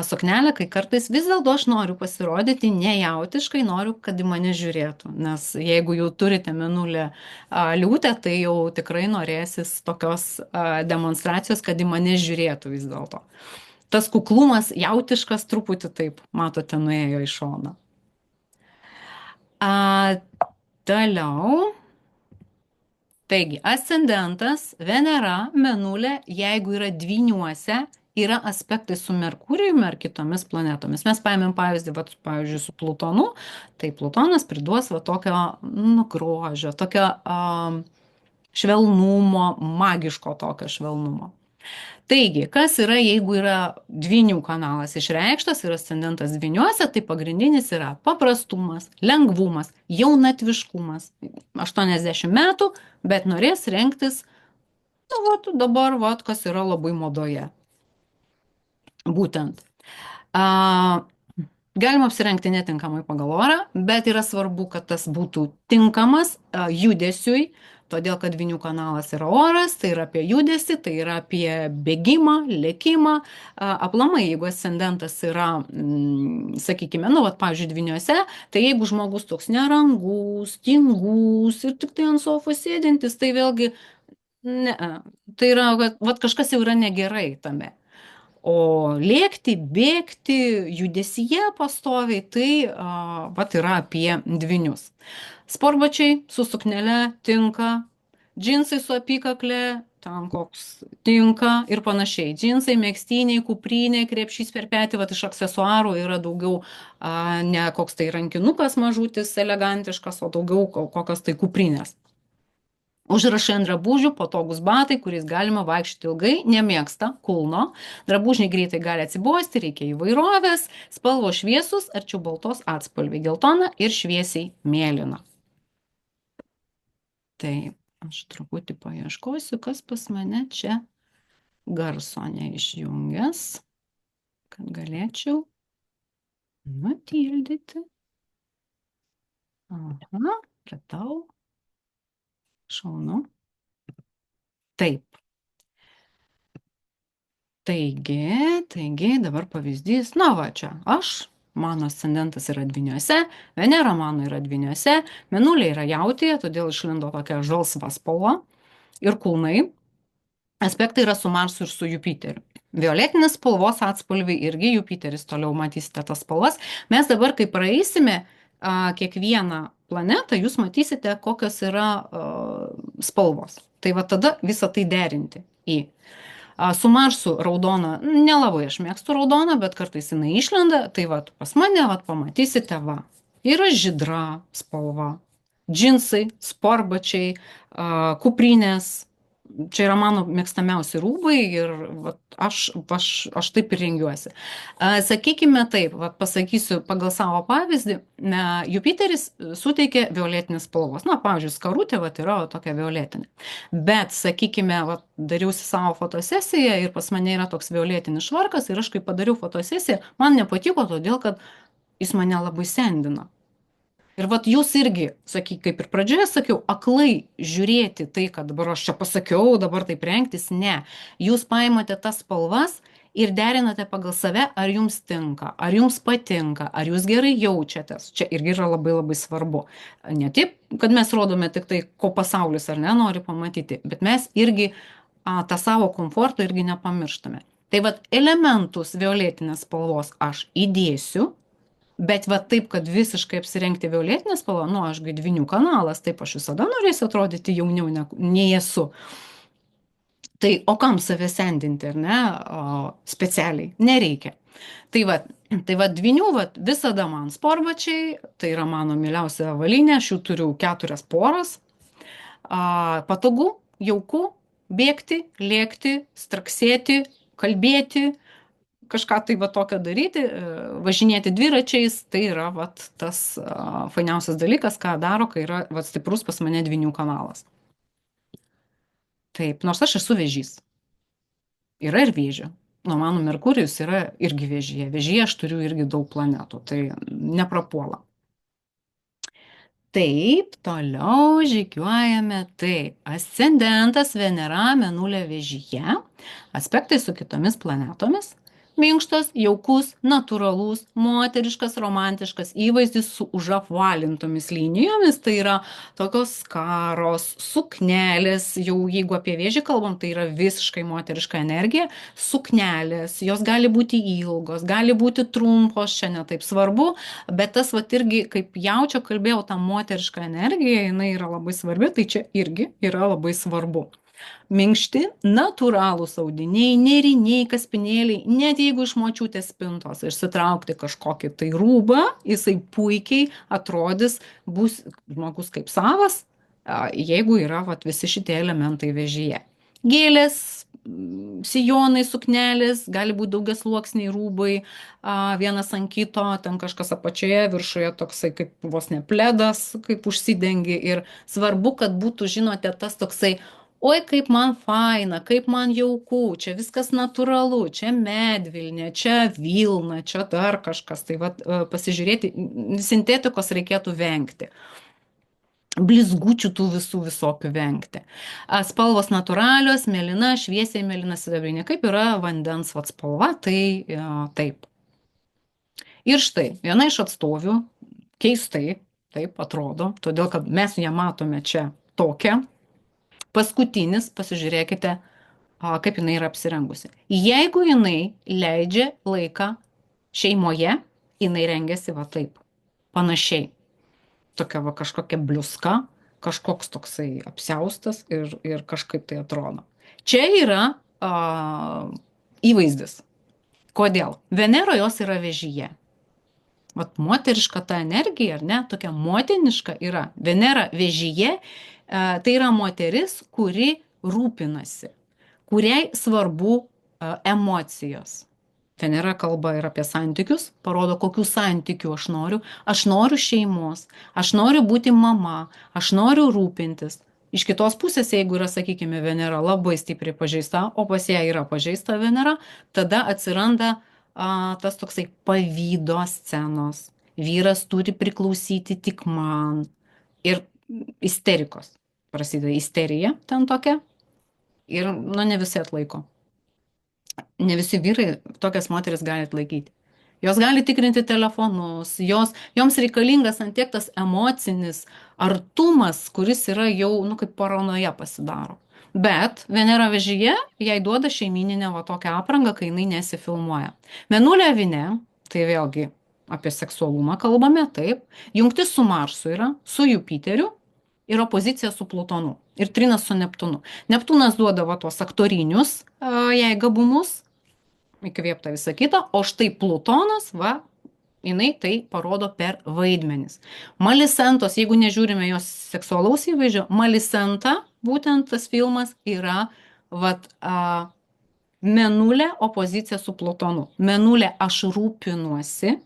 A: suknelę, kai kartais vis dėlto aš noriu pasirodyti nejautiškai, noriu, kad į mane žiūrėtų. Nes jeigu jau turite Mėnulę liūtę, tai jau tikrai norėsis tokios demonstracijos, kad į mane žiūrėtų vis dėlto. Tas kuklumas jautiškas truputį taip, matote, nuėjo į šoną. Toliau. Taigi, ascendentas, Venera, Mėnulė, jeigu yra dvyniuose, yra aspektai su Merkurijumi ar kitomis planetomis. Mes paėmėm pavyzdį, va, pavyzdžiui, su Plutonu, tai Plutonas priduos va tokio grožio, tokio švelnumo, magiško tokio švelnumo. Taigi, kas yra, jeigu yra dvynių kanalas išreikštas ir ascendentas dvyniuose, tai pagrindinis yra paprastumas, lengvumas, jaunatviškumas. 80 metų, bet norės rengtis, nu, vat, dabar, vat, kas yra labai modoje. Būtent. Galima apsirengti netinkamai pagal orą, bet yra svarbu, kad tas būtų tinkamas judesiui, todėl kad dvynių kanalas yra oras, tai yra apie judesį, tai yra apie bėgimą, lėkimą. Aplamai, jeigu ascendentas yra, sakykime, nu, vat, pavyzdžiui, dvyniuose, tai jeigu žmogus toks nerangus, tingus ir tik tai ant sofos sėdintis, tai vėlgi, ne, tai yra, vat, kažkas jau yra negerai tame. O lėkti, bėgti, judesyje pastoviai, tai vat yra apie dvynius. Sportbačiai su suknele tinka, džinsai su apykakle, ten koks tinka ir panašiai. Džinsai, megztiniai, kuprinė, krepšys per petį, vat iš aksesuarų yra daugiau ne koks tai rankinukas mažutis, elegantiškas, o daugiau kokios tai kuprinės. Užrašai ant drabužių, patogus batai, kuriais galima vaikščioti ilgai, nemėgsta kulno. Drabužiai greitai gali atsibosti, reikia įvairovės, spalvos šviesus, arčiau baltos atspalviai - geltona ir šviesiai mėlyna. Tai aš truputį paieškosiu, kas pas mane čia garso neišjungęs, kad galėčiau nutildyti. Aha, pratau. Šaunu. Taip. Taigi, dabar pavyzdys. Na va čia, mano ascendentas yra dvyniuose, Venera mano yra dvyniuose, Mėnulė yra jautėje, todėl išlindo tokia žalsva spalva ir kulnai. Aspektai yra su Marsu ir su Jupiteriu. Violetinis spalvos atspalviai irgi Jupiteris, toliau matysite tas spalvas. Mes dabar, kai praeisime kiekvieną planetą, jūs matysite, kokios yra spalvos. Tai va tada visą tai derinti į. Su Marsu raudona, nelabai aš mėgstu raudoną, bet kartais jinai išlenda, tai va, pas mane, va, pamatysite, va, yra žydra spalva, džinsai, sportbačiai, kuprinės, čia yra mano mėgstamiausi rūbai ir vat, aš taip ir rengiuosi. Sakykime taip, vat, pasakysiu pagal savo pavyzdį, Jupiteris suteikia violetinės spalvos. Na, pavyzdžiui, skarutė vat, yra tokia violetinė. Bet, sakykime, vat, dariausi savo fotosesiją ir pas mane yra toks violetinis švarkas ir aš kai padariau fotosesiją, man nepatiko, todėl kad jis mane labai sendina. Ir vat jūs irgi, kaip ir pradžioje sakiau, aklai žiūrėti tai, kad dabar aš čia pasakiau, dabar taip rengtis, ne. Jūs paimate tas spalvas ir derinate pagal save, ar jums tinka, ar jums patinka, ar jūs gerai jaučiatės. Čia irgi yra labai labai svarbu. Ne taip, kad mes rodome tik tai, ko pasaulis ar ne nori pamatyti, bet mes irgi tą savo komfortą irgi nepamirštame. Tai vat elementus violetinės spalvos aš įdėsiu. Bet va taip, kad visiškai apsirengti violetinę spalvą, nu, aš dvynių kanalas, taip aš visada norėsiu atrodyti jauniau, nei esu. Tai o kam save sendinti, ar ne, specialiai? Nereikia. Tai va dvynių, visada man sportbačiai, tai yra mano myliausia avalynė, aš jų turiu 4 poras. Patogu, jauku, bėgti, lėkti, straksėti, kalbėti, kažką tai va tokio daryti, važinėti dviračiais, tai yra vat, tas fainiausias dalykas, ką daro, kai yra vat, stiprus pas mane dvynių kanalas. Taip, nors aš esu vėžys. Yra ir vėžio. Nu, mano Merkurijus yra irgi vėžyje. Vėžyje aš turiu irgi daug planetų, tai neprapuola. Taip, toliau žygiuojame. Taip, ascendentas Venera Mėnulė vėžyje, aspektai su kitomis planetomis. Minkštas, jaukus, natūralus, moteriškas, romantiškas įvaizdis su užapvalintomis linijomis, tai yra tokios skaros, suknelės, jau jeigu apie vėžį kalbam, tai yra visiškai moteriška energija, suknelės, jos gali būti ilgos, gali būti trumpos, čia netaip svarbu, bet tas vat irgi, kaip jaučio kalbėjau, ta moteriška energija, jinai yra labai svarbi, tai čia irgi yra labai svarbu. Minkšti, natūralūs audiniai, nėriniai, kaspinėliai, net jeigu iš močiutės spintos išsitraukti kažkokį tai rūbą, jisai puikiai atrodys, bus žmogus kaip savas, jeigu yra vat, visi šitie elementai vėžyje. Gėlės, sijonai, suknelės, gali būti daugiasluoksniai rūbai, vienas ant kito, ten kažkas apačioje, viršuje toksai kaip vos ne pledas, kaip užsidengi ir svarbu, kad būtų, žinote, tas toksai oi, kaip man faina, kaip man jauku, čia viskas natūralu, čia medvilnė, čia vilna, čia dar kažkas. Tai vat, pasižiūrėti, sintetikos reikėtų vengti. Blizgučių tų visų visokių vengti. Spalvos natūralios, mėlyna, šviesiai mėlyna sidabrinė, kaip yra vandens vat, spalva, tai taip. Ir štai, viena iš atstovių, keistai, taip atrodo, todėl kad mes ją matome čia tokią. Paskutinis, pasižiūrėkite, kaip jinai yra apsirengusi. Jeigu jinai leidžia laiką šeimoje, jinai rengiasi va taip, panašiai. Tokia va kažkokia bliuska, kažkoks toksai apsiaustas ir kažkaip tai atrodo. Čia yra įvaizdis. Kodėl? Venero jos yra vėžyje. Vat moteriška ta energija, ar ne, tokia motiniška yra. Venera vėžyje Tai yra moteris, kuri rūpinasi, kuriai svarbu emocijos. Venera kalba ir apie santykius, parodo, kokių santykių aš noriu. Aš noriu šeimos, aš noriu būti mama, aš noriu rūpintis. Iš kitos pusės, jeigu yra, sakykime, Venera labai stipriai pažeista, o pas ją yra pažeista Venera, tada atsiranda tas toksai pavydo scenos. Vyras turi priklausyti tik man. Ir isterikos. Prasideda isterija ten tokia. Ir, nu, ne visi atlaiko. Ne visi vyrai tokias moteris gali atlaikyti. Jos gali tikrinti telefonus, joms reikalingas ant tiek tas emocinis artumas, kuris yra jau, nu, kaip paranoja pasidaro. Bet Venera vežyje jai duoda šeimininę va tokią aprangą, kai jinai nesifilmuoja. Mėnulė avinė, tai vėlgi apie seksualumą kalbame, taip. Jungtis su Marsu yra, su Jupiteriu ir opozicija su Plutonu. Ir trinas su Neptūnu. Neptūnas duoda va tuos aktorinius jai gabumus, įkvėpta visą kitą, o štai Plutonas, va, jinai tai parodo per vaidmenis. Malisentos, jeigu nežiūrime jos seksualaus įvaizdžio, Malisenta, būtent tas filmas, yra vat, Mėnulė opozicija su Plutonu. Mėnulė aš rūpinuosi,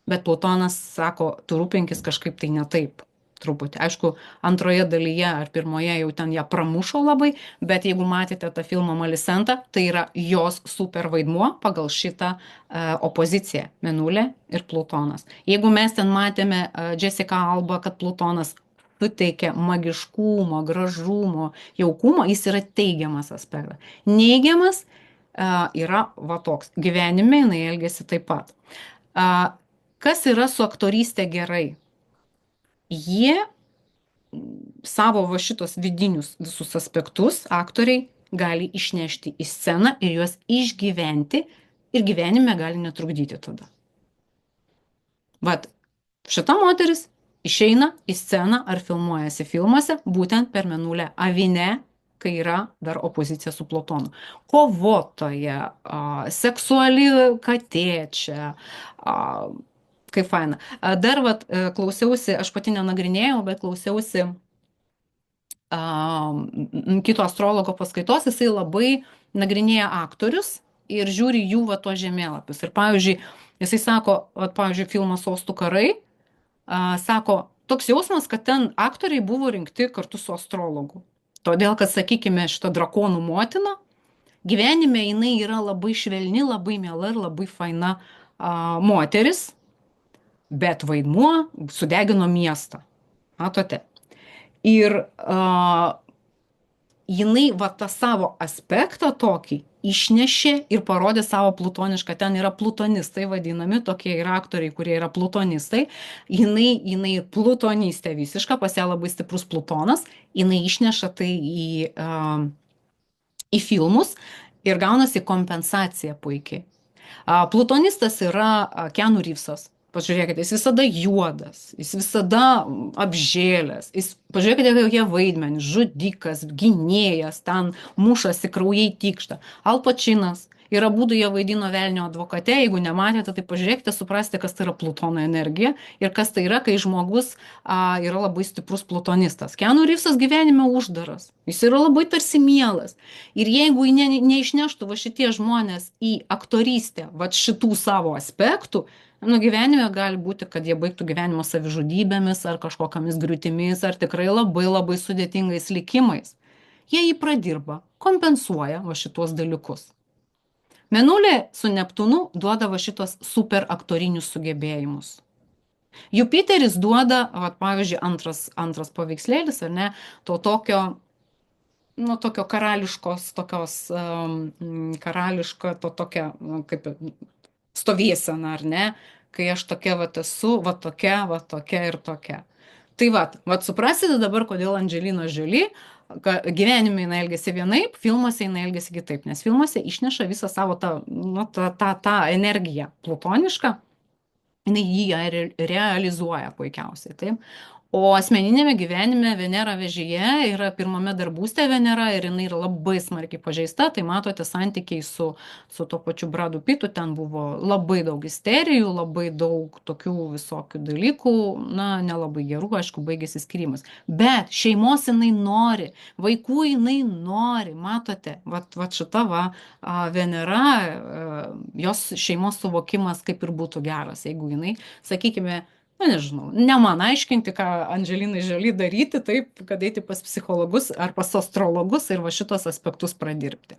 A: bet Plutonas sako, tu rūpinkis kažkaip tai ne taip. Truputį. Aišku, antroje dalyje ar pirmoje jau ten ją pramušo labai, bet jeigu matėte tą filmą Malisenta, tai yra jos super vaidmuo pagal šitą opoziciją Mėnulė ir Plutonas. Jeigu mes ten matėme Jessica Alba, kad Plutonas suteikia magiškumo, gražumo, jaukumo, jis yra teigiamas aspektas. Neigiamas yra va toks. Gyvenime jinai elgesi taip pat. Kas yra su aktorystė gerai? Jie savo va šitos vidinius visus aspektus aktoriai gali išnešti į sceną ir juos išgyventi ir gyvenime gali netrukdyti tada. Vat šita moteris išeina į sceną ar filmuojasi filmuose būtent per Mėnulę avinę, kai yra dar opozicija su Plutonu. Kovotoja, seksuali katė čia, kaip faina. Dar vat, klausiausi, aš pati nenagrinėjau, bet klausiausi kito astrologo paskaitos, jisai labai nagrinėja aktorius ir žiūri jų va tuos žemėlapius. Ir pavyzdžiui, jisai sako, vat, pavyzdžiui, filmas Sostų karai, sako, toks jausmas, kad ten aktoriai buvo rinkti kartu su astrologu. Todėl, kad, sakykime, šita drakonų motina, gyvenime jinai yra labai švelni, labai miela ir labai faina moteris, bet vaidmuo sudegino miestą. Matote? Ir jinai va tą savo aspektą tokį išnešė ir parodė savo plutonišką. Ten yra plutonistai vadinami, tokie yra aktoriai, kurie yra plutonistai. Jinai plutonistė visiška, pas ją labai stiprus Plutonas. Jinai išneša tai į filmus ir gaunasi kompensacija puikiai. Plutonistas yra Keanu Reevesas. Pažiūrėkite, jis visada juodas, jis visada apžėlęs, pažiūrėkite, kokie vaidmenys, žudikas, gynėjas, ten mušasi, kraujai tykšta. Al Pačinas ir abudu jie vaidino velnio advokate, jeigu nematėte, tai pažiūrėkite, suprasite, kas tai yra Plutono energija ir kas tai yra, kai žmogus yra labai stiprus plutonistas. Keanu Reevesas gyvenime uždaras, jis yra labai tarsi mielas. Ir jeigu neišneštų va šitie žmonės į aktorystę, va šitų savo aspektų, nu, gyvenime gali būti, kad jie baigtų gyvenimo savižudybėmis ar kažkokiamis griūtimis, ar tikrai labai labai sudėtingais likimais. Jie jį pradirba, kompensuoja va šitos dalykus. Mėnulė su Neptūnu duoda va šitos super aktorinius sugebėjimus. Jupiteris duoda, va, pavyzdžiui, antras paveikslėlis, ar ne, to tokio, nu, tokio karališkos, tokios karališka, to tokia, kaip stovėsena, ar ne, kai aš tokia vat esu, va tokia ir tokia. Tai vat suprasite dabar, kodėl Angelina Jolie gyvenime jinai elgėsi vienaip, filmuose jinai elgėsi kitaip, nes filmuose išneša visą savo tą energiją plutonišką, jinai jį realizuoja puikiausiai, taip. O asmeninėme gyvenime Venera vėžyje yra pirmame dar būste Venera ir jinai yra labai smarkiai pažeista. Tai matote santykiai su tuo pačiu Bradu Pitu, ten buvo labai daug isterijų, labai daug tokių visokių dalykų, na, nelabai gerų, aišku, baigėsi skirimas. Bet šeimos jinai nori, vaikų jinai nori, matote, vat šita va Venera, jos šeimos suvokimas kaip ir būtų geras, jeigu jinai, sakykime, na, nežinau, ne man aiškinti, ką Andželinai Žoli daryti, taip, kad eiti pas psichologus ar pas astrologus ir va šitos aspektus pradirbti.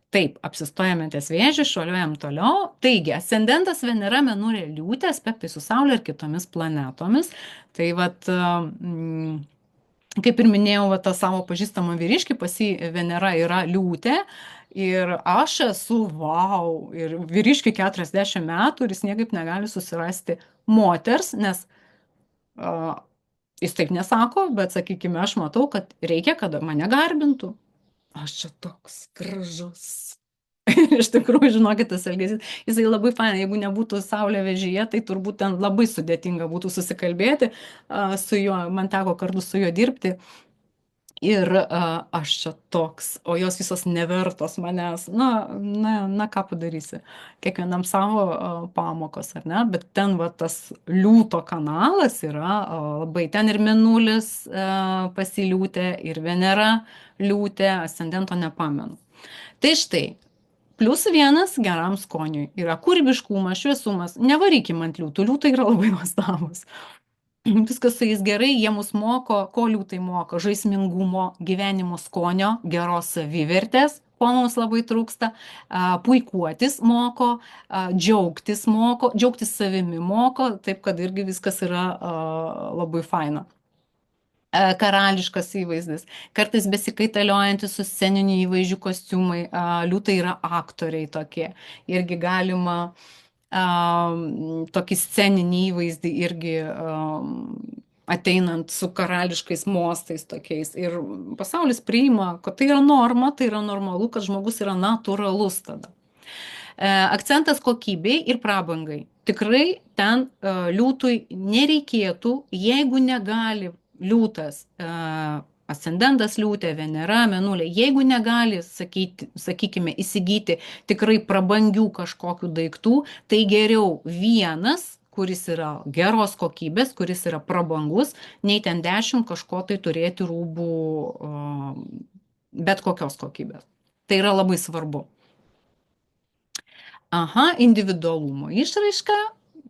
A: Taip, apsistojame ties vėžiu, šuoliuojam toliau. Taigi, ascendentas Venera, Mėnulė, Liūtė, aspektai su Saulė ir kitomis planetomis. Tai vat, kaip ir minėjau, va, tą savo pažįstamą vyriškį, pas jį Venera yra Liūtė. Ir aš esu, wow, ir vyriškiui 40 metų ir jis niekaip negali susirasti moters, nes jis taip nesako, bet sakykime, aš matau, kad reikia, kad mane garbintų. Aš čia toks gražus. Iš tikrųjų, žinokit, tas elgesys, jisai labai fainai, jeigu nebūtų Saulė vėžyje, tai turbūt ten labai sudėtinga būtų susikalbėti su juo, man teko kartu su juo dirbti. Ir aš čia toks, o jos visos nevertos manęs. Na, ką padarysi. Kiekvienam savo pamokos, ar ne? Bet ten va tas liūto kanalas yra labai. Ten ir Mėnulis pasiliūtė, ir Venera liūtė, ascendento nepamenu. Tai štai, +1 geram skoniui yra kūrybiškumas, šviesumas. Nevarykim ant liūtų, liūtai yra labai nuostabus. Viskas su jais gerai, jie mus moko, ko liūtai moko, žaismingumo, gyvenimo skonio, geros savivertės, ko mums labai trūksta, puikuotis moko, džiaugtis savimi moko, taip kad irgi viskas yra labai faina. Karališkas įvaizdis, kartais besikaitaliojantis su sceniniu įvaizdžiu kostiumai, liūtai yra aktoriai tokie, irgi galima tokį sceninį įvaizdį irgi ateinant su karališkais mostais tokiais. Ir pasaulis priima, kad tai yra norma, tai yra normalu, kad žmogus yra natūralus tada. Akcentas kokybei ir prabangai. Tikrai ten liūtui nereikėtų, jeigu negali liūtas, ascendentas liūtė, Venera, Mėnulė, jeigu negali, sakykime, įsigyti tikrai prabangių kažkokių daiktų, tai geriau vienas, kuris yra geros kokybės, kuris yra prabangus, nei ten 10 kažko tai turėti rūbų bet kokios kokybės. Tai yra labai svarbu. Aha, individualumo išraiška,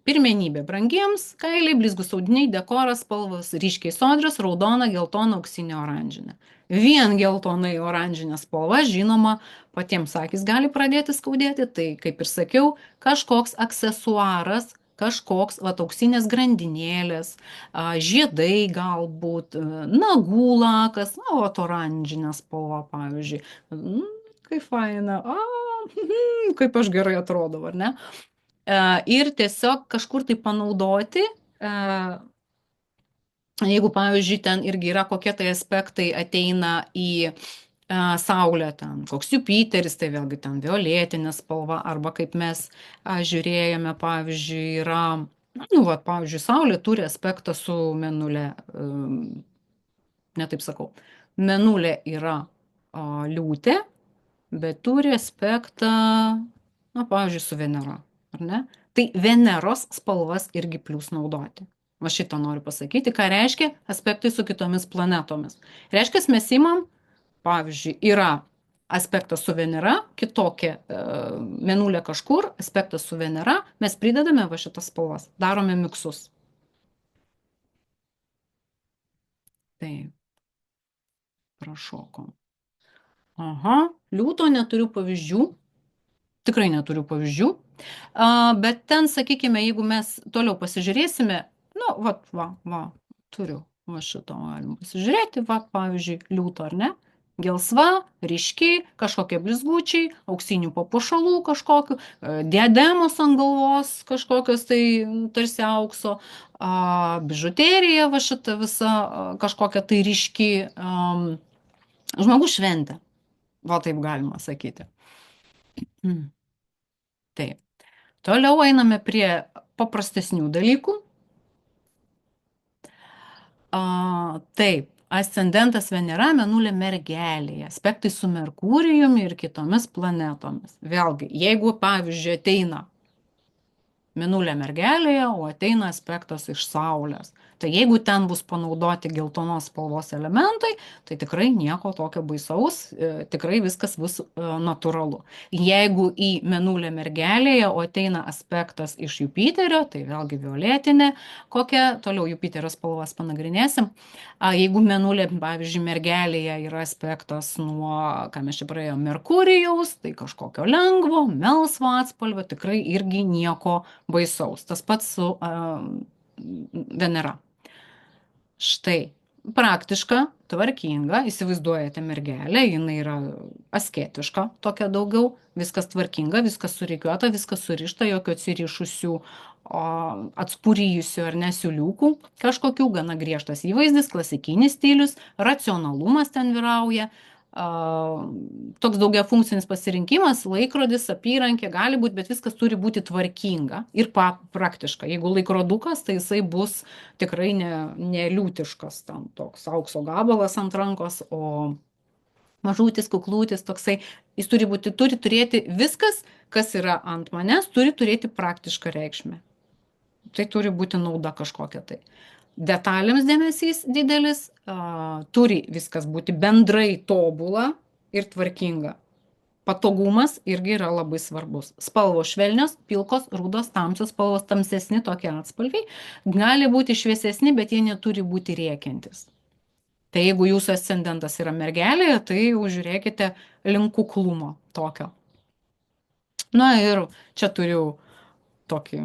A: pirmenybė brangiems, kailiai, blizgus audiniai, dekoras, spalvos ryškiai sodrios, raudona, geltona, auksinė, oranžinė. Vien geltonai oranžinė spalva, žinoma, patiems akis gali pradėti skaudėti, tai kaip ir sakiau, kažkoks aksesuaras, kažkoks auksinės grandinėlės, žiedai galbūt, nagų lakas, oranžinė spalva, pavyzdžiui. Kaip faina, kaip aš gerai atrodau, ar ne? Ir tiesiog kažkur tai panaudoti, jeigu, pavyzdžiui, ten irgi yra kokie tai aspektai ateina į Saulę, ten koks Jupiteris, tai vėlgi ten violetinė spalva, arba kaip mes žiūrėjome, pavyzdžiui, yra, pavyzdžiui, Saulė turi aspektą su Mėnulė, netaip sakau, Mėnulė yra liūtė, bet turi aspektą, pavyzdžiui, su Venera, ar ne? Tai Veneros spalvas irgi plius naudoti. Va šitą noriu pasakyti, ką reiškia aspektai su kitomis planetomis. Reiškia, mes imam, pavyzdžiui, yra aspektas su Venera, kitokia Mėnulė kažkur, aspektas su Venera, mes pridedame va šitas spalvas, darome miksus. Taip, prašokom. Aha, liūto neturiu pavyzdžių, tikrai neturiu pavyzdžių, bet ten, sakykime, jeigu mes toliau pasižiūrėsime, turiu, va šito galim pasižiūrėti, pavyzdžiui, liūto ar ne, gelsva, ryški, kažkokie blizgučiai, auksinių papuošalų kažkokių, diademos ant galvos kažkokios tai tarsi aukso, bižuterija, va šita visa kažkokia tai ryški, žmogus šventė. Va taip galima sakyti. Taip. Toliau einame prie paprastesnių dalykų. Taip, ascendentas Venera, Mėnulė mergelėje, aspektai su Merkurijumi ir kitomis planetomis. Vėlgi, jeigu, pavyzdžiui, ateina Mėnulė mergelėje, o ateina aspektas iš Saulės. Tai jeigu ten bus panaudoti geltonos spalvos elementai, tai tikrai nieko tokio baisaus, tikrai viskas bus natūralu. Jeigu į Mėnulę mergelėje, o ateina aspektas iš Jupiterio, tai vėlgi violetinė, kokia, toliau Jupiterio spalvas panagrinėsim. Jeigu Mėnulė, pavyzdžiui, mergelėje yra aspektas nuo, ką mes čia praėjome, Merkurijaus, tai kažkokio lengvo, melsvo atspalvio, tikrai irgi nieko baisaus. Tas pats su Venera. Štai, praktiška, tvarkinga, įsivaizduojate mergelę, jinai yra asketiška, tokia daugiau, viskas tvarkinga, viskas surikiuota, viskas surišta, jokio atsirišusių, atspūryjusių ar nesiuliukų, kažkokių gana griežtas įvaizdis, klasikinis stilius, racionalumas ten vyrauja, toks daugiafunkcinis pasirinkimas, laikrodis, apyrankė gali būti, bet viskas turi būti tvarkinga ir praktiška. Jeigu laikrodukas, tai jisai bus tikrai ne liūtiškas, tam toks aukso gabalas ant rankos, o mažutis, kuklūtis, toksai, jis turi turėti viskas, kas yra ant manęs, turi turėti praktišką reikšmę. Tai turi būti nauda kažkokia tai. Detalėms dėmesys didelis, turi viskas būti bendrai tobula ir tvarkinga. Patogumas irgi yra labai svarbus. Spalvos švelnios, pilkos, rudos, tamsios spalvos, tamsesni tokie atspalviai, gali būti šviesesni, bet jie neturi būti rėkiantis. Tai jeigu jūsų ascendentas yra mergelėje, tai jau žiūrėkite link kuklumo tokio. Na ir čia turiu tokį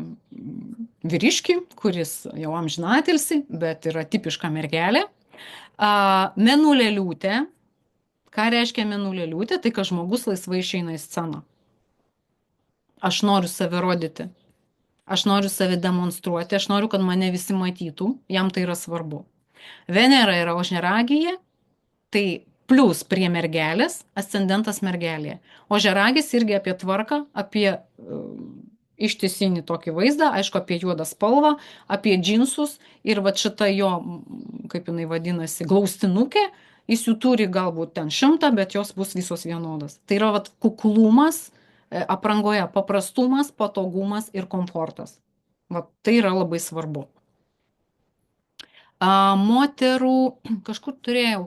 A: vyriškį, kuris jau amžinatilsi, bet yra tipiška mergelė. Mėnulė liūtė. Ką reiškia mėnulė liūtė? Tai, kad žmogus laisvai išeina į sceną. Aš noriu save rodyti. Aš noriu save demonstruoti. Aš noriu, kad mane visi matytų. Jam tai yra svarbu. Venera yra ožneragėje. Tai plus prie mergelės, ascendentas mergelėje. Ožneragis irgi apie tvarką, apie ištisinį tokį vaizdą, aišku, apie juodą spalvą, apie džinsus ir va šita jo, kaip jinai vadinasi, glaustinukė, jis jų turi galbūt ten 100, bet jos bus visos vienodas. Tai yra va kuklumas, aprangoje paprastumas, patogumas ir komfortas. Va tai yra labai svarbu. Moterų, kažkur turėjau,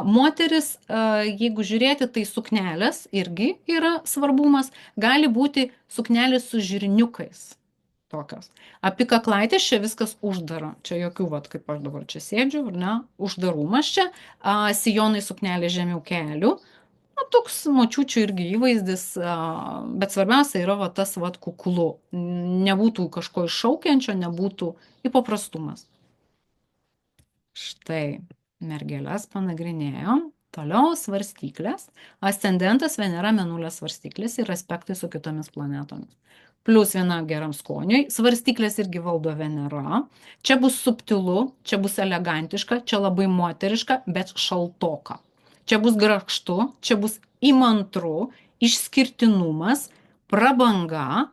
A: moteris, jeigu žiūrėti, tai suknelės irgi yra svarbumas, gali būti suknelės su žirniukais tokios. Apikaklaitės čia viskas uždara, čia jokių, vat, kaip aš dabar čia sėdžiu, ar ne, uždarumas čia, sijonai suknelė žemiau kelių, toks močiučių irgi įvaizdis, bet svarbiausia yra va, tas vat, kuklu, nebūtų kažko iššaukiančio, nebūtų įpaprastumas. Štai, mergelės panagrinėjom. Toliau svarstyklės. Ascendentas Venera, Mėnulė svarstyklės ir aspektai su kitomis planetomis. Plius viena geram skoniui. Svarstyklės irgi valdo Venera. Čia bus subtilu, čia bus elegantiška, čia labai moteriška, bet šaltoka. Čia bus grakštu, čia bus įmantru, išskirtinumas, prabanga,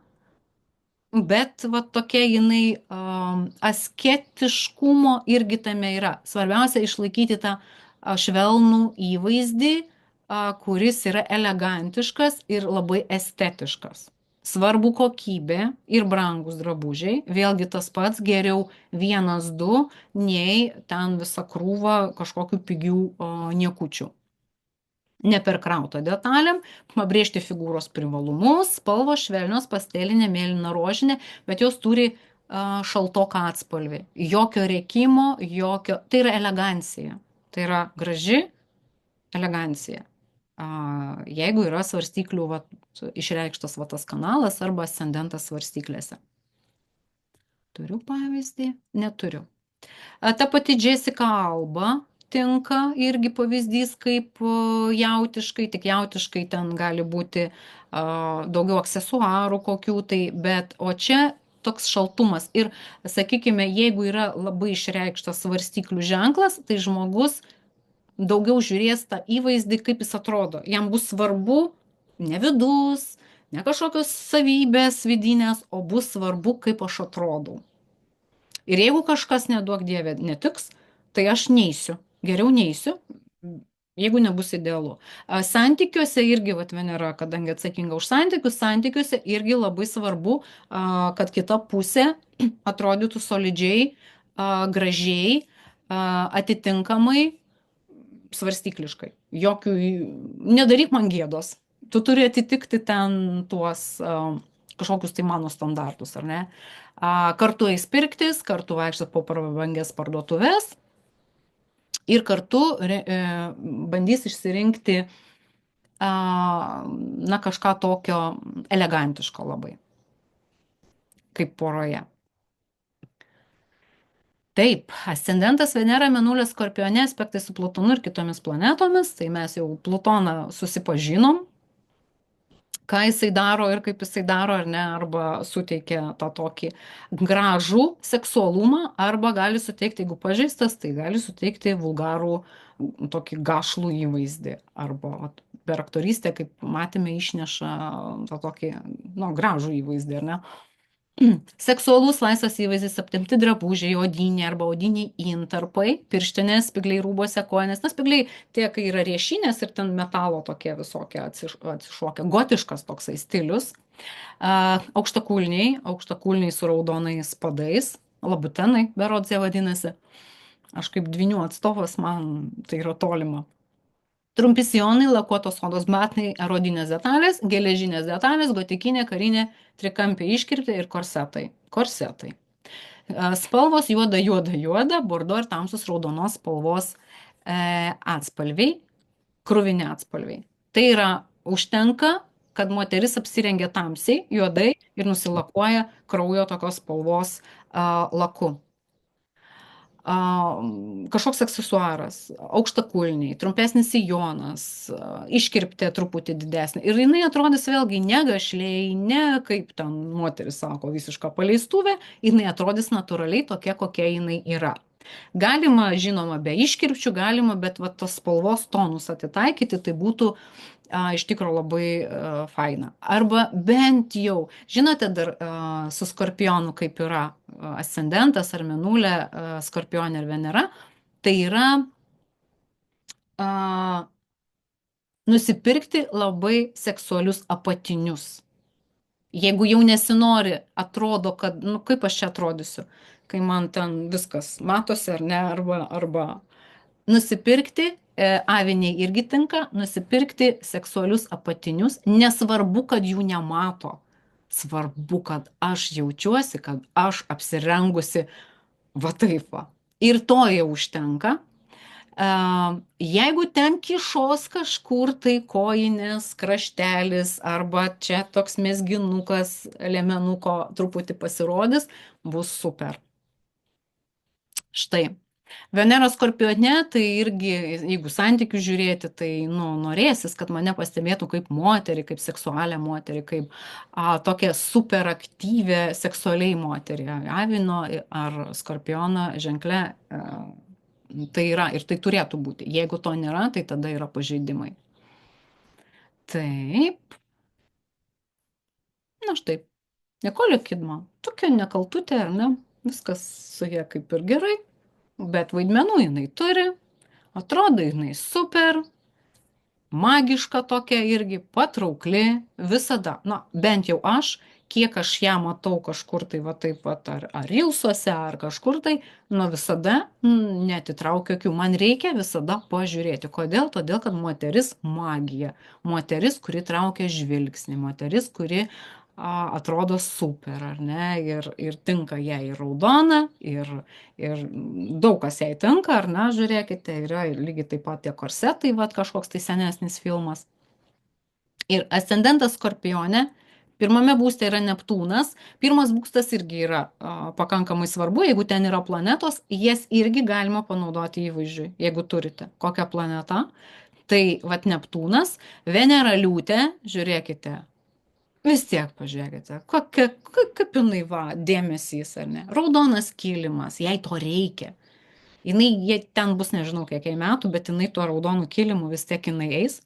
A: bet va tokia jinai asketiškumo irgi tame yra. Svarbiausia išlaikyti tą švelnų įvaizdį, kuris yra elegantiškas ir labai estetiškas. Svarbu kokybė ir brangus drabužiai. Vėlgi tas pats, geriau 1-2, nei ten visą krūvą kažkokių pigių niekučių. Neperkrauta detalėm, pabrėžti figūros privalumus, spalvos švelnios, pastelinė, mėlyna, rožinė, bet jos turi šaltoką atspalvį. Jokio rėkimo, tai yra elegancija. Tai yra graži elegancija. Jeigu yra svarstyklių išreikštas tas kanalas arba ascendentas svarstyklėse. Turiu pavyzdį? Neturiu. Ta pati Jessica Alba tinka irgi pavyzdys kaip jautiškai, tik jautiškai ten gali būti daugiau aksesuarų kokių tai, bet o čia toks šaltumas. Ir sakykime, jeigu yra labai išreikštas svarstyklių ženklas, tai žmogus daugiau žiūrės tą įvaizdį, kaip jis atrodo. Jam bus svarbu ne vidus, ne kažkokios savybės vidinės, o bus svarbu, kaip aš atrodau. Ir jeigu kažkas, neduok dievė, netiks, tai aš neisiu, geriau neisiu, jeigu nebus idealu. Santykiuose irgi, vat Venera, kadangi atsakinga už santykius, santykiuose irgi labai svarbu, kad kita pusė atrodytų solidžiai, gražiai, atitinkamai, svarstykliškai. Jokių, nedaryk man gėdos. Tu turi atitikti ten tuos kažkokius tai mano standartus, ar ne? Kartu eis pirktis, kartu vaikščios po prabangės parduotuvės ir kartu bandys išsirinkti na kažką tokio elegantiško labai, kaip poroje. Taip, ascendentas Venera, Mėnulio Skorpione, aspektai su Plutonu ir kitomis planetomis, tai mes jau Plutoną susipažinom, ką jisai daro ir kaip jisai daro, ar ne, arba suteikia tą tokį gražų seksualumą, arba gali suteikti, jeigu pažeistas, tai gali suteikti vulgarų tokį gašlų įvaizdį, arba vat, per aktorystę, kaip matėme, išneša tą tokį, nu, gražų įvaizdį, ar ne? Seksualus laisvas įvaizdis, aptempti drabužiai, odiniai arba odiniai intarpai, pirštinės, spigliai rūbose, kojinės, nes spigliai tie, kai yra riešinės ir ten metalo tokie visokie atsišokę, gotiškas toksai stilius, aukštakulniai su raudonais padais, labutenai, berods jie vadinasi, aš kaip dvinių atstovas, man tai yra tolima. Trumpi sijonai, lakuotos odos batai, erodinės detalės, geležinės detalės, gotikinė, karinė, trikampiai iškirptė ir korsetai. Korsetai. Spalvos juoda, juoda, juoda, bordo ir tamsus raudonos spalvos atspalviai, kruvini atspalviai. Tai yra užtenka, kad moteris apsirengia tamsiai, juodai ir nusilakuoja kraujo tokios spalvos laku. Kažkoks aksesuaras, aukštakulniai, trumpesnis sijonas, iškirptė truputį didesnė. Ir jinai atrodys vėlgi ne gašliai, ne kaip ten moteris sako, visiška paleistuvė, jinai atrodys natūraliai tokia, kokia jinai yra. Galima, žinoma, be iškirpčių, galima, bet va, tos spalvos tonus atitaikyti, tai būtų iš tikrųjų labai faina. Arba bent jau, žinote, dar su Skorpionu kaip yra ascendentas ar Mėnulė, Skorpionė ir Venera, tai yra nusipirkti labai seksualius apatinius. Jeigu jau nesinori, atrodo, kad, nu kaip aš čia atrodysiu, kai man ten viskas matosi ar ne, arba nusipirkti, aviniai irgi tinka, nusipirkti seksualius apatinius, nesvarbu, kad jų nemato. Svarbu, kad aš jaučiuosi, kad aš apsirengusi va taip va. Ir to jau užtenka. Jeigu ten kišos kažkur tai kojinės, kraštelis arba čia toks mezginukas, lemenuko truputį pasirodys, bus super. Štai. Venera Skorpione, tai irgi, jeigu santykių žiūrėti, tai nu, norėsis, kad mane pastebėtų kaip moterį, kaip seksualią moterį, kaip tokią superaktyvę seksualiai moterį. Avino ar Skorpiono ženkle tai yra ir tai turėtų būti. Jeigu to nėra, tai tada yra pažeidimai. Taip. Na štai. Nikolė Kidman. Tokia nekaltutė, ar ne? Viskas su ja kaip ir gerai. Bet vaidmenų jinai turi, atrodo jinai super, magiška tokia irgi, patraukli, visada, na, bent jau aš, kiek aš ją matau kažkur tai va taip pat, ar rilsuose, ar kažkur tai, nu visada netitraukiu akių, man reikia visada pažiūrėti. Kodėl? Todėl, kad moteris magija, moteris, kuri traukia žvilgsnį, moteris, kuri atrodo super, ar ne, ir tinka jai raudona, ir daug kas jai tinka, ar ne, žiūrėkite, yra lygiai taip pat tie korsetai, va kažkoks tai senesnis filmas. Ir ascendentas Skorpione, pirmame būste yra Neptūnas, pirmas būstas irgi yra pakankamai svarbu, jeigu ten yra planetos, jas irgi galima panaudoti įvaizdžiui, jeigu turite kokią planetą. Tai vat Neptūnas, Venera Liūtė, žiūrėkite, vis tiek pažiūrėkite, kaip jinai va, dėmesys, ar ne? Raudonas kilimas, jai to reikia. Jie ten bus nežinau kiek metų, bet jinai tuo raudonu kilimu vis tiek jinai eis.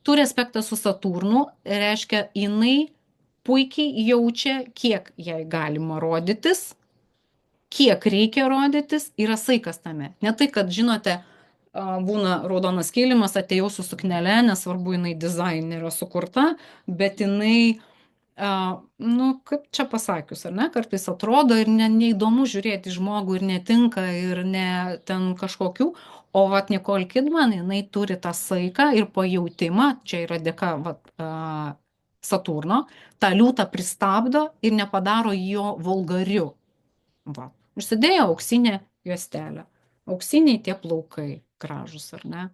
A: Turi aspektą su Saturnu, reiškia, jinai puikiai jaučia, kiek jai galima rodytis, kiek reikia rodytis, yra saikas tame. Ne tai, kad, žinote, būna raudonas kilimas, atėjau su suknele, nesvarbu, jinai dizainerio sukurta, bet jinai, nu, kaip čia pasakius, ar ne, kartais atrodo ir neįdomu žiūrėti į žmogų ir netinka ir ne ten kažkokių, o vat Nicole Kidman, jinai turi tą saiką ir pajautimą, čia yra dėka vat, Saturno, tą liūtą pristabdo ir nepadaro jo vulgariu. Va. Užsidėjo auksinę juostelę. Auksiniai tie plaukai gražus, ar ne?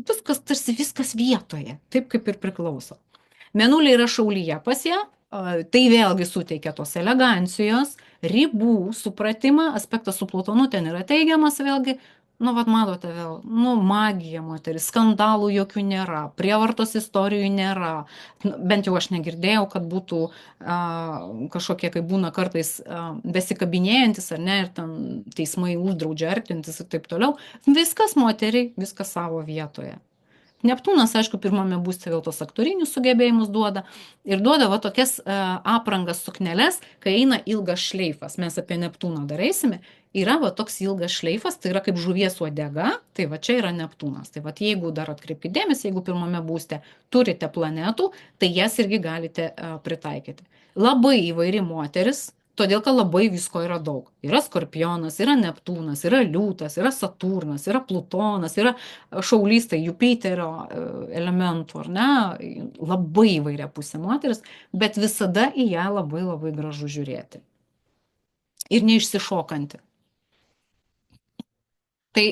A: Viskas, tarsi viskas vietoje, taip kaip ir priklauso. Mėnulė yra šaulyje pas ją, tai vėlgi suteikia tos elegancijos, ribų supratimą, aspektas su Plutonu ten yra teigiamas vėlgi, nu, vad matote vėl, nu, magija moteris, skandalų jokių nėra, prievartos istorijų nėra, bent jau aš negirdėjau, kad būtų kažkokie, kaip būna kartais besikabinėjantis, ar ne, ir ten teismai uždraudžia artintis ir taip toliau, viskas moteriai, viskas savo vietoje. Neptūnas, aišku, pirmame būste vėl tos aktorinius sugebėjimus duoda ir duoda va tokias aprangas sukneles, kai eina ilgas šleifas. Mes apie Neptūną dar eisime. Yra va toks ilgas šleifas, tai yra kaip žuvies uodega, tai va čia yra Neptūnas. Tai va jeigu dar atkreipkite dėmesį, jeigu pirmame būste turite planetų, tai jas irgi galite pritaikyti. Labai įvairi moteris, todėl, kad labai visko yra daug. Yra Skorpionas, yra Neptūnas, yra Liūtas, yra Saturnas, yra Plutonas, yra šaulys, tai Jupiterio elementų, ar ne? Labai įvairia pusė moteris, bet visada į ją labai labai gražu žiūrėti. Ir neišsišokanti. Tai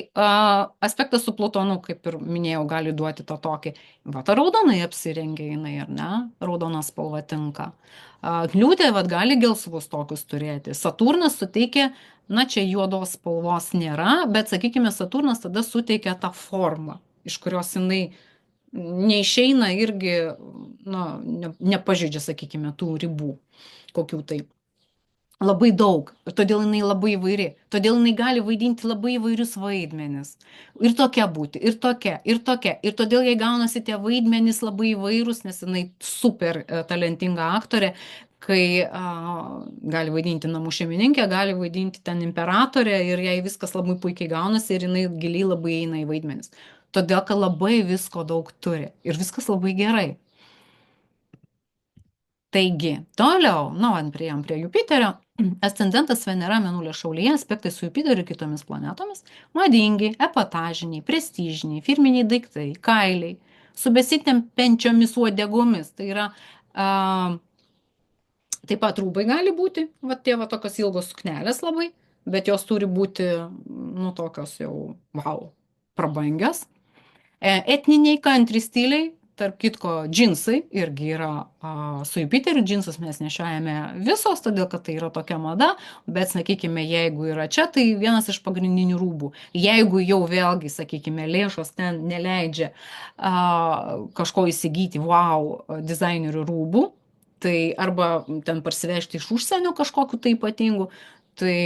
A: aspektas su Plutonu, kaip ir minėjau, gali duoti tą tokį, va, ta raudonai apsirengia jinai, ar ne? Raudona spalva tinka. Liūtė, va, gali gelsvus tokius turėti. Saturnas suteikia, na, čia juodos spalvos nėra, bet, sakykime, Saturnas tada suteikia tą formą, iš kurios jinai neišeina irgi, na, nepažeidžia, sakykime, tų ribų kokių tai. Labai daug, ir todėl jinai labai įvairi, todėl jinai gali vaidinti labai įvairius vaidmenis. Ir tokia būti, ir tokia, ir tokia. Ir todėl jai gaunasi tie vaidmenys labai įvairūs, nes jinai super talentinga aktorė, kai gali vaidinti namų šeimininkę, gali vaidinti ten imperatorę ir jai viskas labai puikiai gaunasi ir jinai giliai labai eina į vaidmenis. Todėl, kad labai visko daug turi ir viskas labai gerai. Taigi, toliau, nu, priėjom prie Jupiterio, ascendentas Venera Mėnulio šaulyje, aspektai su Jupiteriu ir kitomis planetomis, madingi, epatažiniai, prestižiniai, firminiai daiktai, kailiai, su besitempiančiomis uodegomis, tai yra, taip pat rūbai gali būti, va tie va tokios ilgos suknelės labai, bet jos turi būti, nu, tokios jau, wow, prabangios. Etniniai country stiliai, tarp kitko, džinsai irgi yra su Jupiteriu, džinsus mes nešiojame visos, todėl kad tai yra tokia mada, bet, sakykime, jeigu yra čia, tai vienas iš pagrindinių rūbų. Jeigu jau vėlgi, sakykime, lėšos ten neleidžia kažko įsigyti, wow, dizainerių rūbų, tai arba ten parsivežti iš užsienio kažkokiu tai ypatingu, tai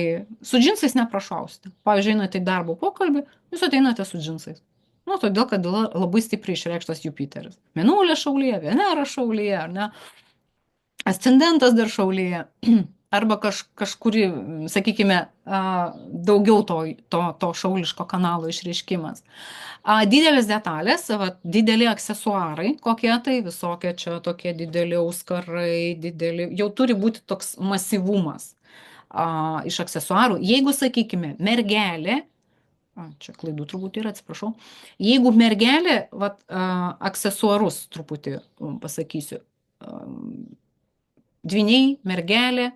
A: su džinsais neprašausite. Pavyzdžiui, einate į darbo pokalbį, jūs ateinate su džinsais. Nu, todėl, kad labai stipriai išreikštas Jupiteris. Mėnulė šaulyje, Venera šaulyje, ar ne? Ascendentas dar šaulyje. Arba kažkuri, sakykime, daugiau to šauliško kanalo išreiškimas. Didelės detalės, dideli aksesuarai, kokie tai, visokie čia tokie dideli auskarai, dideli, jau turi būti toks masyvumas iš aksesuarų. Jeigu, sakykime, mergelė, čia klaidų turbūt yra, atsiprašau. Jeigu mergelė, vat, aksesuarus truputį pasakysiu, dviniai, mergelė,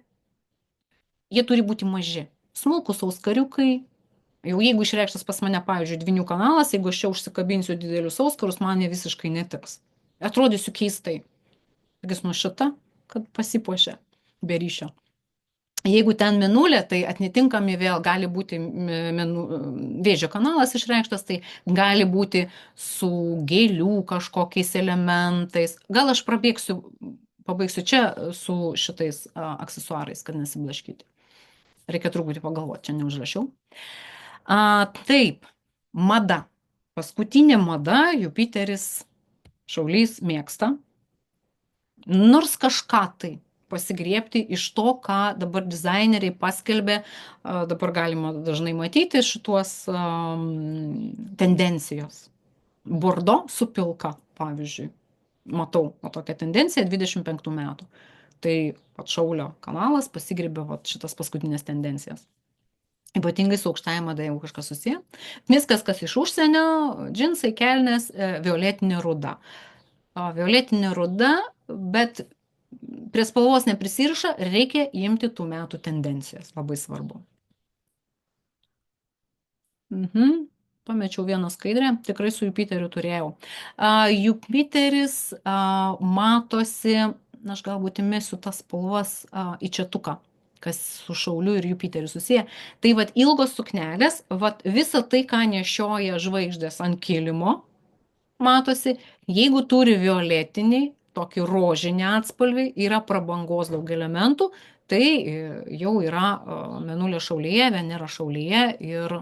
A: jie turi būti maži. Smulkus auskariukai, jau jeigu išreikštas pas mane, pavyzdžiui, dvinių kanalas, jeigu aš čia užsikabinsiu didelius auskarus, man jie visiškai netiks. Atrodysiu keistai. Sakys, nu šita, kad pasipuošia be ryšio. Jeigu ten mėnulė, tai atitinkami vėl gali būti vėžio kanalas išreikštas, tai gali būti su gėlių kažkokiais elementais. Gal aš pabaigsiu čia su šitais aksesuarais, kad nesiblaškyti. Reikia truputį pagalvoti, čia neužrašiau. Taip, mada. Paskutinė mada Jupiteris šaulys mėgsta. Nors kažką tai pasigriebti iš to, ką dabar dizaineriai paskelbė. Dabar galima dažnai matyti šituos tendencijos. Bordo su pilka, pavyzdžiui. Matau tokią tendenciją 25 metų. Tai pat Šaulio kanalas pasigrėbė šitas paskutinės tendencijas. Ypatingai su aukštąja mada, jeigu kažkas susiję. Viskas, kas iš užsienio, džinsai, kelnės, violetinė ruda. Violetinė ruda, bet prie spalvos neprisiriša, reikia imti tų metų tendencijas. Labai svarbu. Pamečiau vieną skaidrę, tikrai su Jupiteriu turėjau. Jupiteris matosi, aš galbūt įmesiu tas spalvas į četuką, kas su Šauliu ir Jupiteriu susiję. Tai vat ilgos suknelės, vat visa tai, ką nešioja žvaigždės ant kilimo, matosi, jeigu turi violetinį, tokį rožinį atspalvį, yra prabangos daug elementų, tai jau yra Mėnulio Šaulyje, Venera Šaulyje ir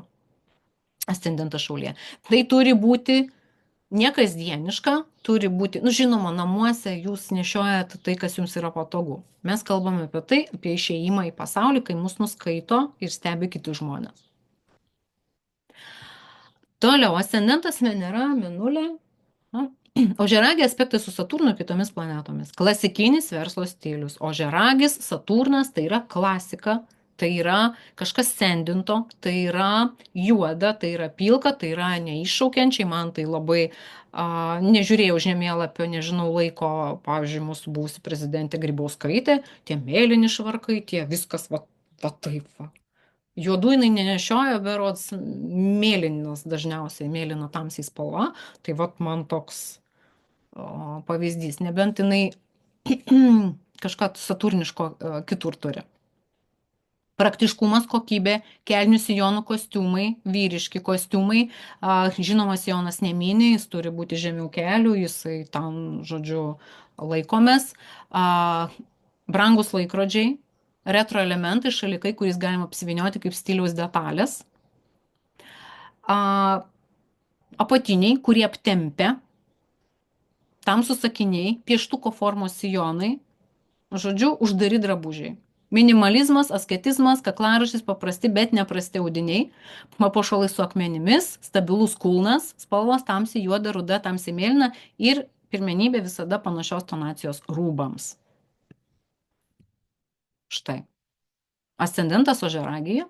A: ascendentas Šaulyje. Tai turi būti nekasdieniška, turi būti, žinoma, namuose jūs nešiojat tai, kas jums yra patogu. Mes kalbame apie tai, apie išėjimą į pasaulį, kai mus nuskaito ir stebi kiti žmonės. Toliau, ascendentas Venera, Mėnulė. Ožiaragio aspektai su Saturnu ir kitomis planetomis. Klasikinis verslo stilius. Ožiaragis, Saturnas, tai yra klasika, tai yra kažkas sendinto, tai yra juoda, tai yra pilka, tai yra neiššaukiančiai, man tai labai nežiūrėjau žemėlapio, nežinau laiko, pavyzdžiui, mūsų buvusi prezidentė Grybauskaitė, tie mėlyni švarkai, tie viskas va taip va. Juodų jinai nenešiojo, berods mėlynas dažniausiai, mėlyna tamsiai spalva, tai vat man toks pavyzdys, nebent jinai kažką saturniško kitur turi. Praktiškumas, kokybė, kelnių sijonų kostiumai, vyriški kostiumai, žinoma, sijonas nemini, jis turi būti žemiau kelių, jisai tam, žodžiu, laikomės. Brangus laikrodžiai, retro elementai, šalikai, kuris galima apsivinioti kaip stiliaus detalės. Apatiniai, kurie aptempia, tamsūs akiniai, pieštuko formos sijonai, žodžiu, uždari drabužiai. Minimalizmas, asketizmas, kaklaraštis paprasti, bet neprasti audiniai, papuošalai su akmenimis, stabilus kulnas, spalvos tamsiai juoda, ruda, tamsiai mėlyna ir pirmenybė visada panašios tonacijos rūbams. Štai. Ascendentas Ožiaragija.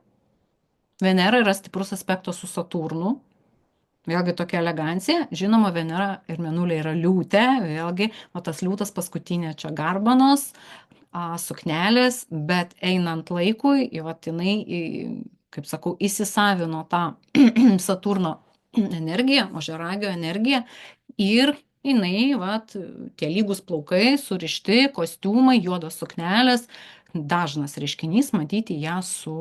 A: Venera yra stiprus aspektas su Saturnu. Vėlgi tokia elegancija. Žinoma, Venera ir Mėnulė yra liūtė. Vėlgi, tas liūtas paskutinė čia garbanos, suknelės, bet einant laikui, jinai, kaip sakau, įsisavino tą Saturno energiją, Ožiaragio energiją ir jinai, tie lygus plaukai, surišti kostiumai, juodos suknelės, dažnas reiškinys matyti ją su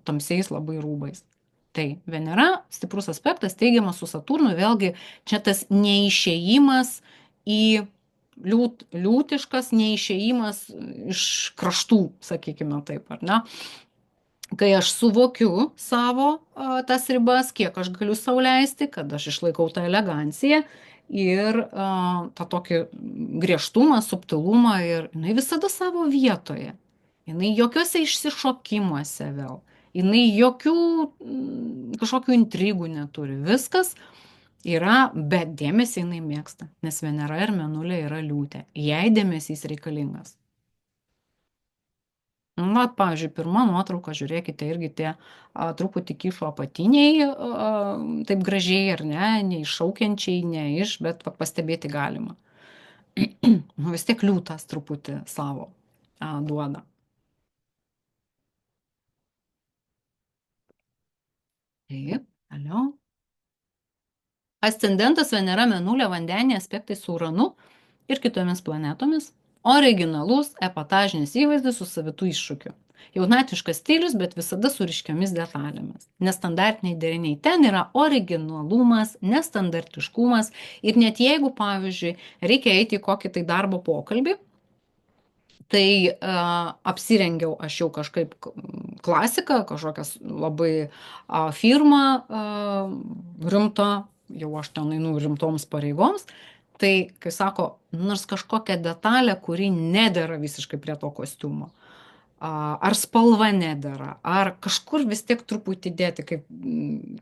A: tamsiais labai rūbais. Tai Venera, stiprus aspektas, teigiamas su Saturnu, vėlgi čia tas neišėjimas į liūtiškas, neišėjimas iš kraštų, sakykime taip, ar ne? Kai aš suvokiu savo tas ribas, kiek aš galiu sau leisti, kad aš išlaikau tą eleganciją ir tą tokį griežtumą, subtilumą ir jinai visada savo vietoje. Jinai jokiuose išsišokimuose vėl. Jinai jokių kažkokių intrigų neturi. Viskas yra, bet dėmesį jinai mėgsta, nes Venera ir Mėnulė yra liūtė. Jai dėmesys reikalingas. Pavyzdžiui, pirma nuotrauka, žiūrėkite, irgi tie truputį kyšo apatiniai, taip gražiai ar ne, neiššaukiančiai, bet pastebėti galima. Vis tiek liūtas truputį savo duoda. Taip, toliau. Ascendentas Venera, Mėnulė, Vandenė, aspektai su Uranu ir kitomis planetomis. Originalus, epatažinis įvaizdis su savitu iššūkiu. Jaunatiškas stilius, bet visada su ryškiomis detalėmis. Nestandartiniai deriniai. Ten yra originalumas, nestandartiškumas ir net jeigu, pavyzdžiui, reikia eiti į kokį tai darbo pokalbį, tai apsirengiau aš jau kažkaip klasiką, kažkokias labai firmą rimtą, jau aš ten einu rimtoms pareigoms, Tai, kai sako, nors kažkokia detalė, kuri nedėra visiškai prie to kostiumo. Ar spalva nedėra, ar kažkur vis tiek truputį dėti, kaip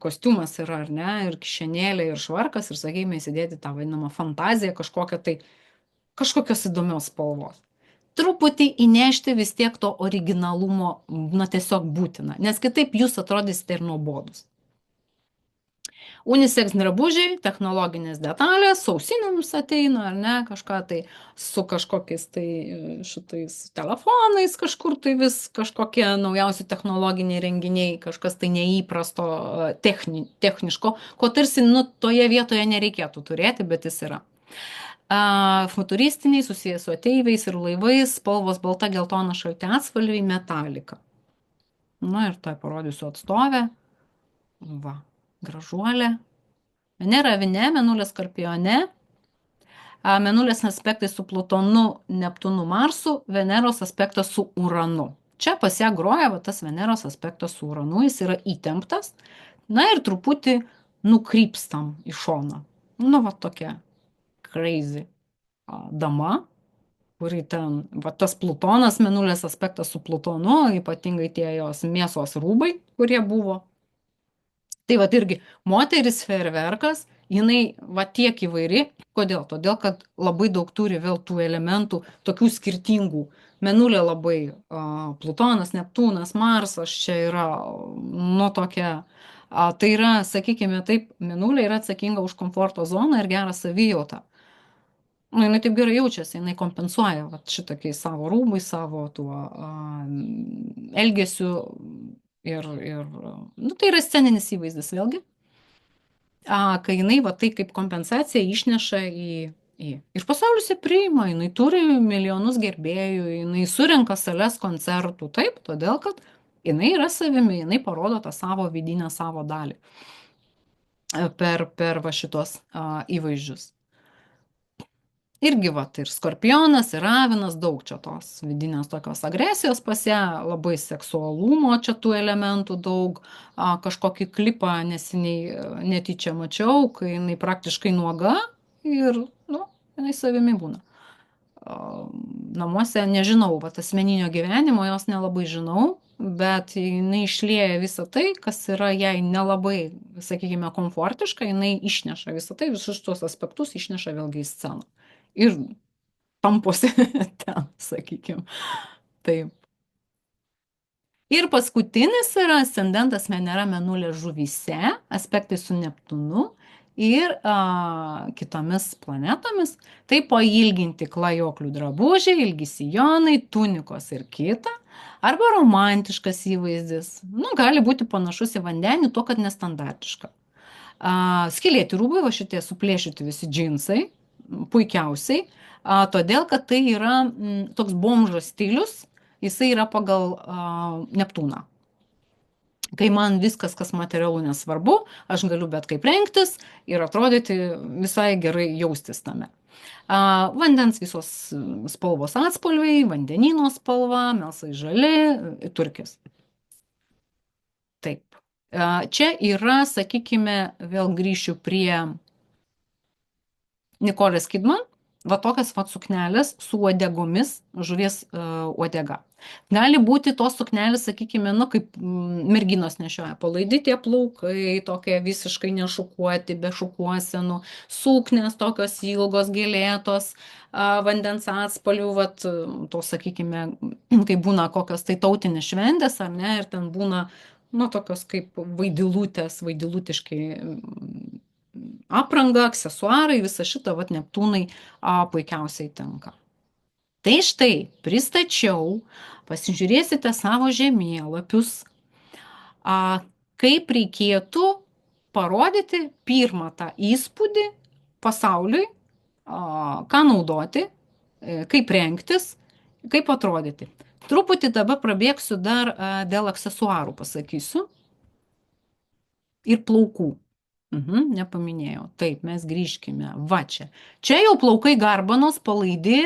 A: kostiumas yra, ar ne, ir kišenėlė, ir švarkas, ir, sakykime, įsidėti tą vadinamą fantaziją kažkokią tai, kažkokios įdomios spalvos. Truputį įnešti vis tiek to originalumo, na, tiesiog būtina, nes kitaip jūs atrodysite ir nuobodus. Unisex drabužiai, technologinės detalės, sausinėms ateina, ar ne, kažką tai su kažkokiais tai šitais telefonais, kažkur tai vis kažkokie naujausi technologiniai renginiai, kažkas tai neįprasto, techniško, ko tarsi, nu, toje vietoje nereikėtų turėti, bet jis yra. Futuristiniai, susijęs su ateiviais ir laivais, spalvos balta, geltona, šalti atspalviai, metalika. Na ir tai parodysiu atstovę. Va, gražuolė. Venera avine, Mėnulė skorpione, Mėnulės aspektai su Plutonu, Neptūnu, Marsu, Veneros aspektas su Uranu. Čia pas ją groja va, tas Veneros aspektas su Uranu, jis yra įtemptas, na ir truputį nukrypstam į šoną. Nu, va tokia crazy dama, kuri ten, va tas Plutonas, Mėnulės aspektas su Plutonu, ypatingai tie jos mėsos rūbai, kurie buvo. Tai va irgi moteris fejerverkas, jinai va tiek įvairi. Kodėl? Todėl, kad labai daug turi vėl tų elementų, tokių skirtingų. Mėnulė labai, Plutonas, Neptūnas, Marsas čia yra, nu tokia. Tai yra, sakykime taip, Mėnulė yra atsakinga už komforto zoną ir gerą savijautą. Nu, jinai taip gerai jaučiasi, jinai kompensuoja va, šitokiais savo rūbais, savo tuo elgesiu. Ir nu, tai yra sceninis įvaizdis vėlgi, kai jinai va tai kaip kompensaciją išneša į. Ir pasaulis ją priima, jinai turi milijonus gerbėjų, jinai surenka sales koncertų, taip, todėl kad jinai yra savimi, jinai parodo tą savo vidinę savo dalį per va šitos įvaizdžius. Irgi vat ir skorpionas, ir avinas, daug čia tos vidinės tokios agresijos pas ją, labai seksualumo čia tų elementų daug. Kažkokį klipą neseniai netyčia mačiau, kai jinai praktiškai nuoga ir, nu, jinai savimi būna. Namuose nežinau, vat asmeninio gyvenimo jos nelabai žinau, bet jinai išlieja visą tai, kas yra jai nelabai, sakykime, komfortiška, jinai išneša visą tai, visus tuos aspektus išneša vėlgi į sceną. Ir tamposi ten, sakykime. Taip. Ir paskutinis yra ascendentas Venera Mėnulė žuvyse, aspektai su Neptūnu ir kitomis planetomis. Tai pailginti klajoklių drabužiai, ilgi sijonai, tunikos ir kita. Arba romantiškas įvaizdis. Nu, gali būti panašus į vandenį, tuo, kad nestandartiška. Skylėti rūbai, va šitie suplėšyti visi džinsai. Puikiausiai, todėl, kad tai yra toks bomžo stilius, jisai yra pagal Neptūną. Kai man viskas, kas materialu, nesvarbu, aš galiu bet kaip rengtis ir atrodyti visai gerai jaustis tame. Vandens visos spalvos atspalviai, vandenino spalva, melsvai žali, turkis. Taip. Čia yra, sakykime, vėl grįšiu prie Nikolės Kidman, va tokias va suknelės su uodegomis, žuvies uodega. Gali būti tos suknelės, sakykime, nu, kaip merginos nešioja, palaidi tie plaukai, tokie visiškai nešukuoti, be šukuosenų, suknės tokios ilgos, gėlėtos, vandens atspalvių, vat, to, sakykime, kai būna kokios tai tautinės šventės, ar ne, ir ten būna, nu, tokios kaip vaidilutės, vaidilutiškai apranga, aksesuarai, visa šita, vat, Neptūnai puikiausiai tinka. Tai štai, pristačiau, pasižiūrėsite savo žemėlapius, kaip reikėtų parodyti pirmą tą įspūdį pasauliui, ką naudoti, kaip rengtis, kaip atrodyti. Truputį dabar prabėgsiu dar dėl aksesuarų pasakysiu ir plaukų. Nepaminėjau. Taip, mes grįžkime. Va čia. Čia jau plaukai garbanos, palaidi,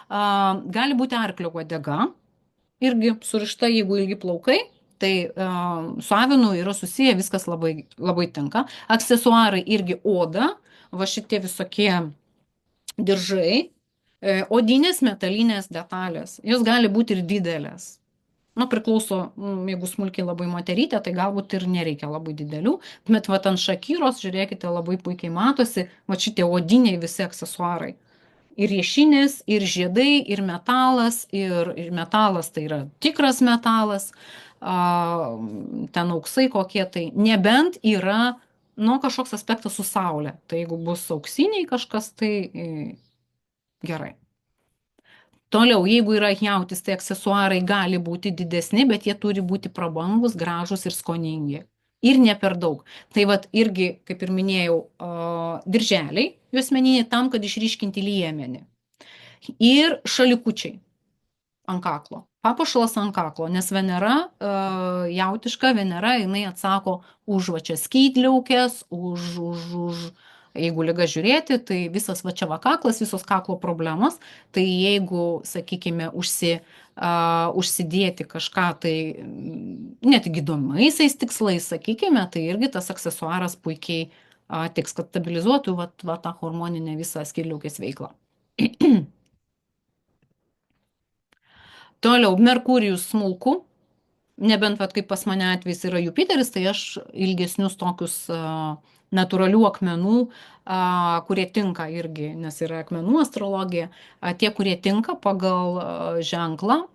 A: gali būti arklio uodega. Irgi surišta, jeigu ilgi plaukai, tai su avinu yra susiję, viskas labai, labai tinka. Aksesuarai irgi oda, va šitie visokie diržai, odinės metalinės detalės. Jos gali būti ir didelės. Nu, priklauso, jeigu smulkiai labai moterytė, tai galbūt ir nereikia labai didelių, bet va ant šakyros, žiūrėkite, labai puikiai matosi, va šitie odiniai visi aksesuarai. Ir riešinės, ir žiedai, ir metalas tai yra tikras metalas, ten auksai kokie tai, nebent yra, nu, kažkoks aspektas su saulė. Tai jeigu bus auksiniai kažkas, tai gerai. Toliau, jeigu yra jautis, tai aksesuarai gali būti didesni, bet jie turi būti prabangus, gražus ir skoningi. Ir ne per daug. Tai vad irgi, kaip ir minėjau, dirželiai juosmeniniai tam, kad išryškinti liemenį. Ir šalikučiai ant kaklo. Papuošalas ant kaklo, nes Venera, jautiška Venera, jinai atsako už va čia skydliaukės, jeigu lyga žiūrėti, tai visas va čia va kaklas, visos kaklo problemos, tai jeigu, sakykime, užsidėti kažką tai net gydomaisiais tikslais, sakykime, tai irgi tas aksesuaras puikiai tiks, kad stabilizuotų va tą hormoninę visą skydliaukės veiklą. Toliau, Merkurijus smulku, nebent, vat, kaip pas mane atvejs yra Jupiteris, tai aš ilgesnius tokius natūralių akmenų, kurie tinka irgi, nes yra akmenų astrologija, tie, kurie tinka pagal ženklą,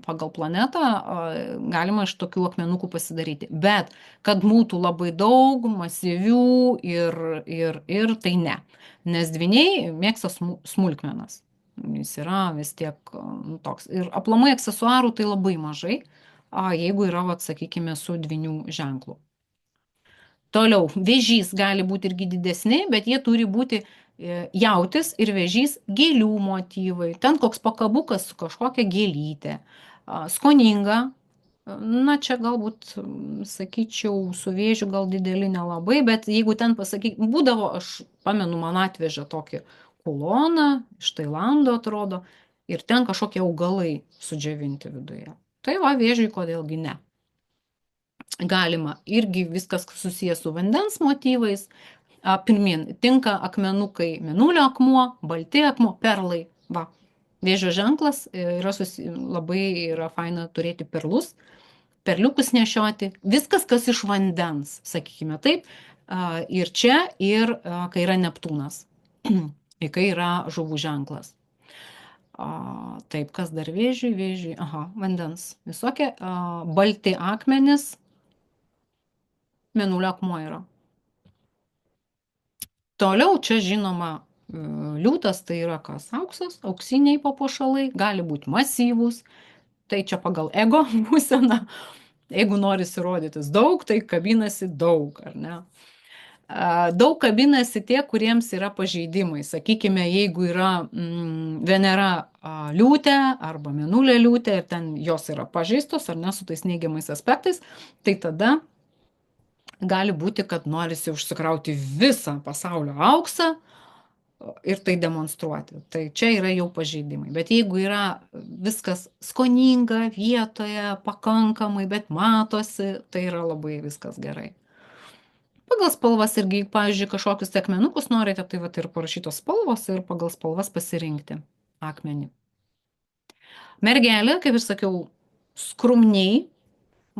A: pagal planetą, galima iš tokių akmenukų pasidaryti. Bet, kad būtų labai daug, masyvių ir tai ne. Nes dvyniai mėgsta smulkmenas. Jis yra vis tiek toks. Ir aplamai aksesuarų tai labai mažai, jeigu yra, vat, sakykime, su dvynių ženklu. Toliau, vėžys gali būti irgi didesni, bet jie turi būti jautis ir vėžys gėlių motyvai. Ten koks pakabukas su kažkokia gėlytė. Skoninga. Na, čia galbūt, sakyčiau, su vėžiu gal dideli nelabai, bet jeigu ten būdavo, aš pamenu, man atvežė tokį kuloną, iš Tailando atrodo, ir ten kažkokie augalai sudžiovinti viduje. Tai va, vėžiui kodėlgi ne. Galima irgi viskas susijęs su vandens motyvais. Pirmin, tinka akmenukai, mėnulio akmuo, balti akmuo, perlai. Va, vėžio ženklas yra labai yra faina turėti perlus, perliukus nešioti, viskas, kas iš vandens, sakykime taip. Ir čia, ir kai yra Neptūnas, kai yra žuvų ženklas. Taip, kas dar vėžiui, vandens. Visokie balti akmenys, mėnulio akmuo yra. Toliau čia žinoma liūtas, tai yra kas? Auksas, auksiniai papuošalai, gali būti masyvūs, tai čia pagal ego būseną. Jeigu norisi rodytis daug, tai kabinasi daug, ar ne? Daug kabinasi tie, kuriems yra pažeidimai. Sakykime, jeigu yra Venera liūtė arba Mėnulio liūtė ir ten jos yra pažeistos ar ne su tais neigiamais aspektais, tai tada gali būti, kad norisi užsikrauti visą pasaulio auksą ir tai demonstruoti. Tai čia yra jau pažeidimai. Bet jeigu yra viskas skoninga vietoje, pakankamai, bet matosi, tai yra labai viskas gerai. Pagal spalvas irgi, pavyzdžiui, kažkokius akmenukus norite, tai vat ir parašytos spalvos ir pagal spalvas pasirinkti akmenį. Mergelė, kaip ir sakiau, skrumniai,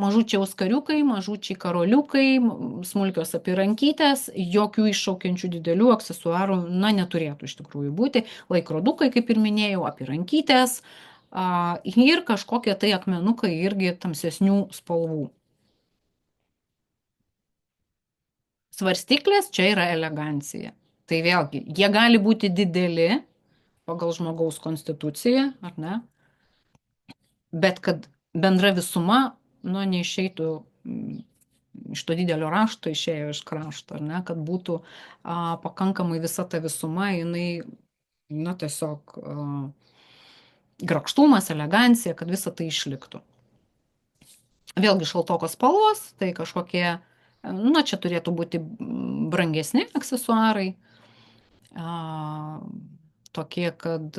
A: mažučiai auskariukai, mažučiai karoliukai, smulkios apyrankytės, jokių iššaukiančių didelių aksesuarų, na, neturėtų iš tikrųjų būti. Laikrodukai, kaip ir minėjau, apyrankytės ir kažkokie tai akmenukai irgi tamsesnių spalvų. Svarstyklės čia yra elegancija. Tai vėlgi, jie gali būti dideli pagal žmogaus konstituciją, ar ne? Bet kad bendra visuma, nu, neišeitų iš to didelio rašto, išėjo iš krašto, ar ne? Kad būtų pakankamai visa ta visuma, jinai, na, tiesiog grakštumas, elegancija, kad visa tai išliktų. Vėlgi šaltokos spalvos, tai kažkokie, na, čia turėtų būti brangesni aksesuarai, tokie, kad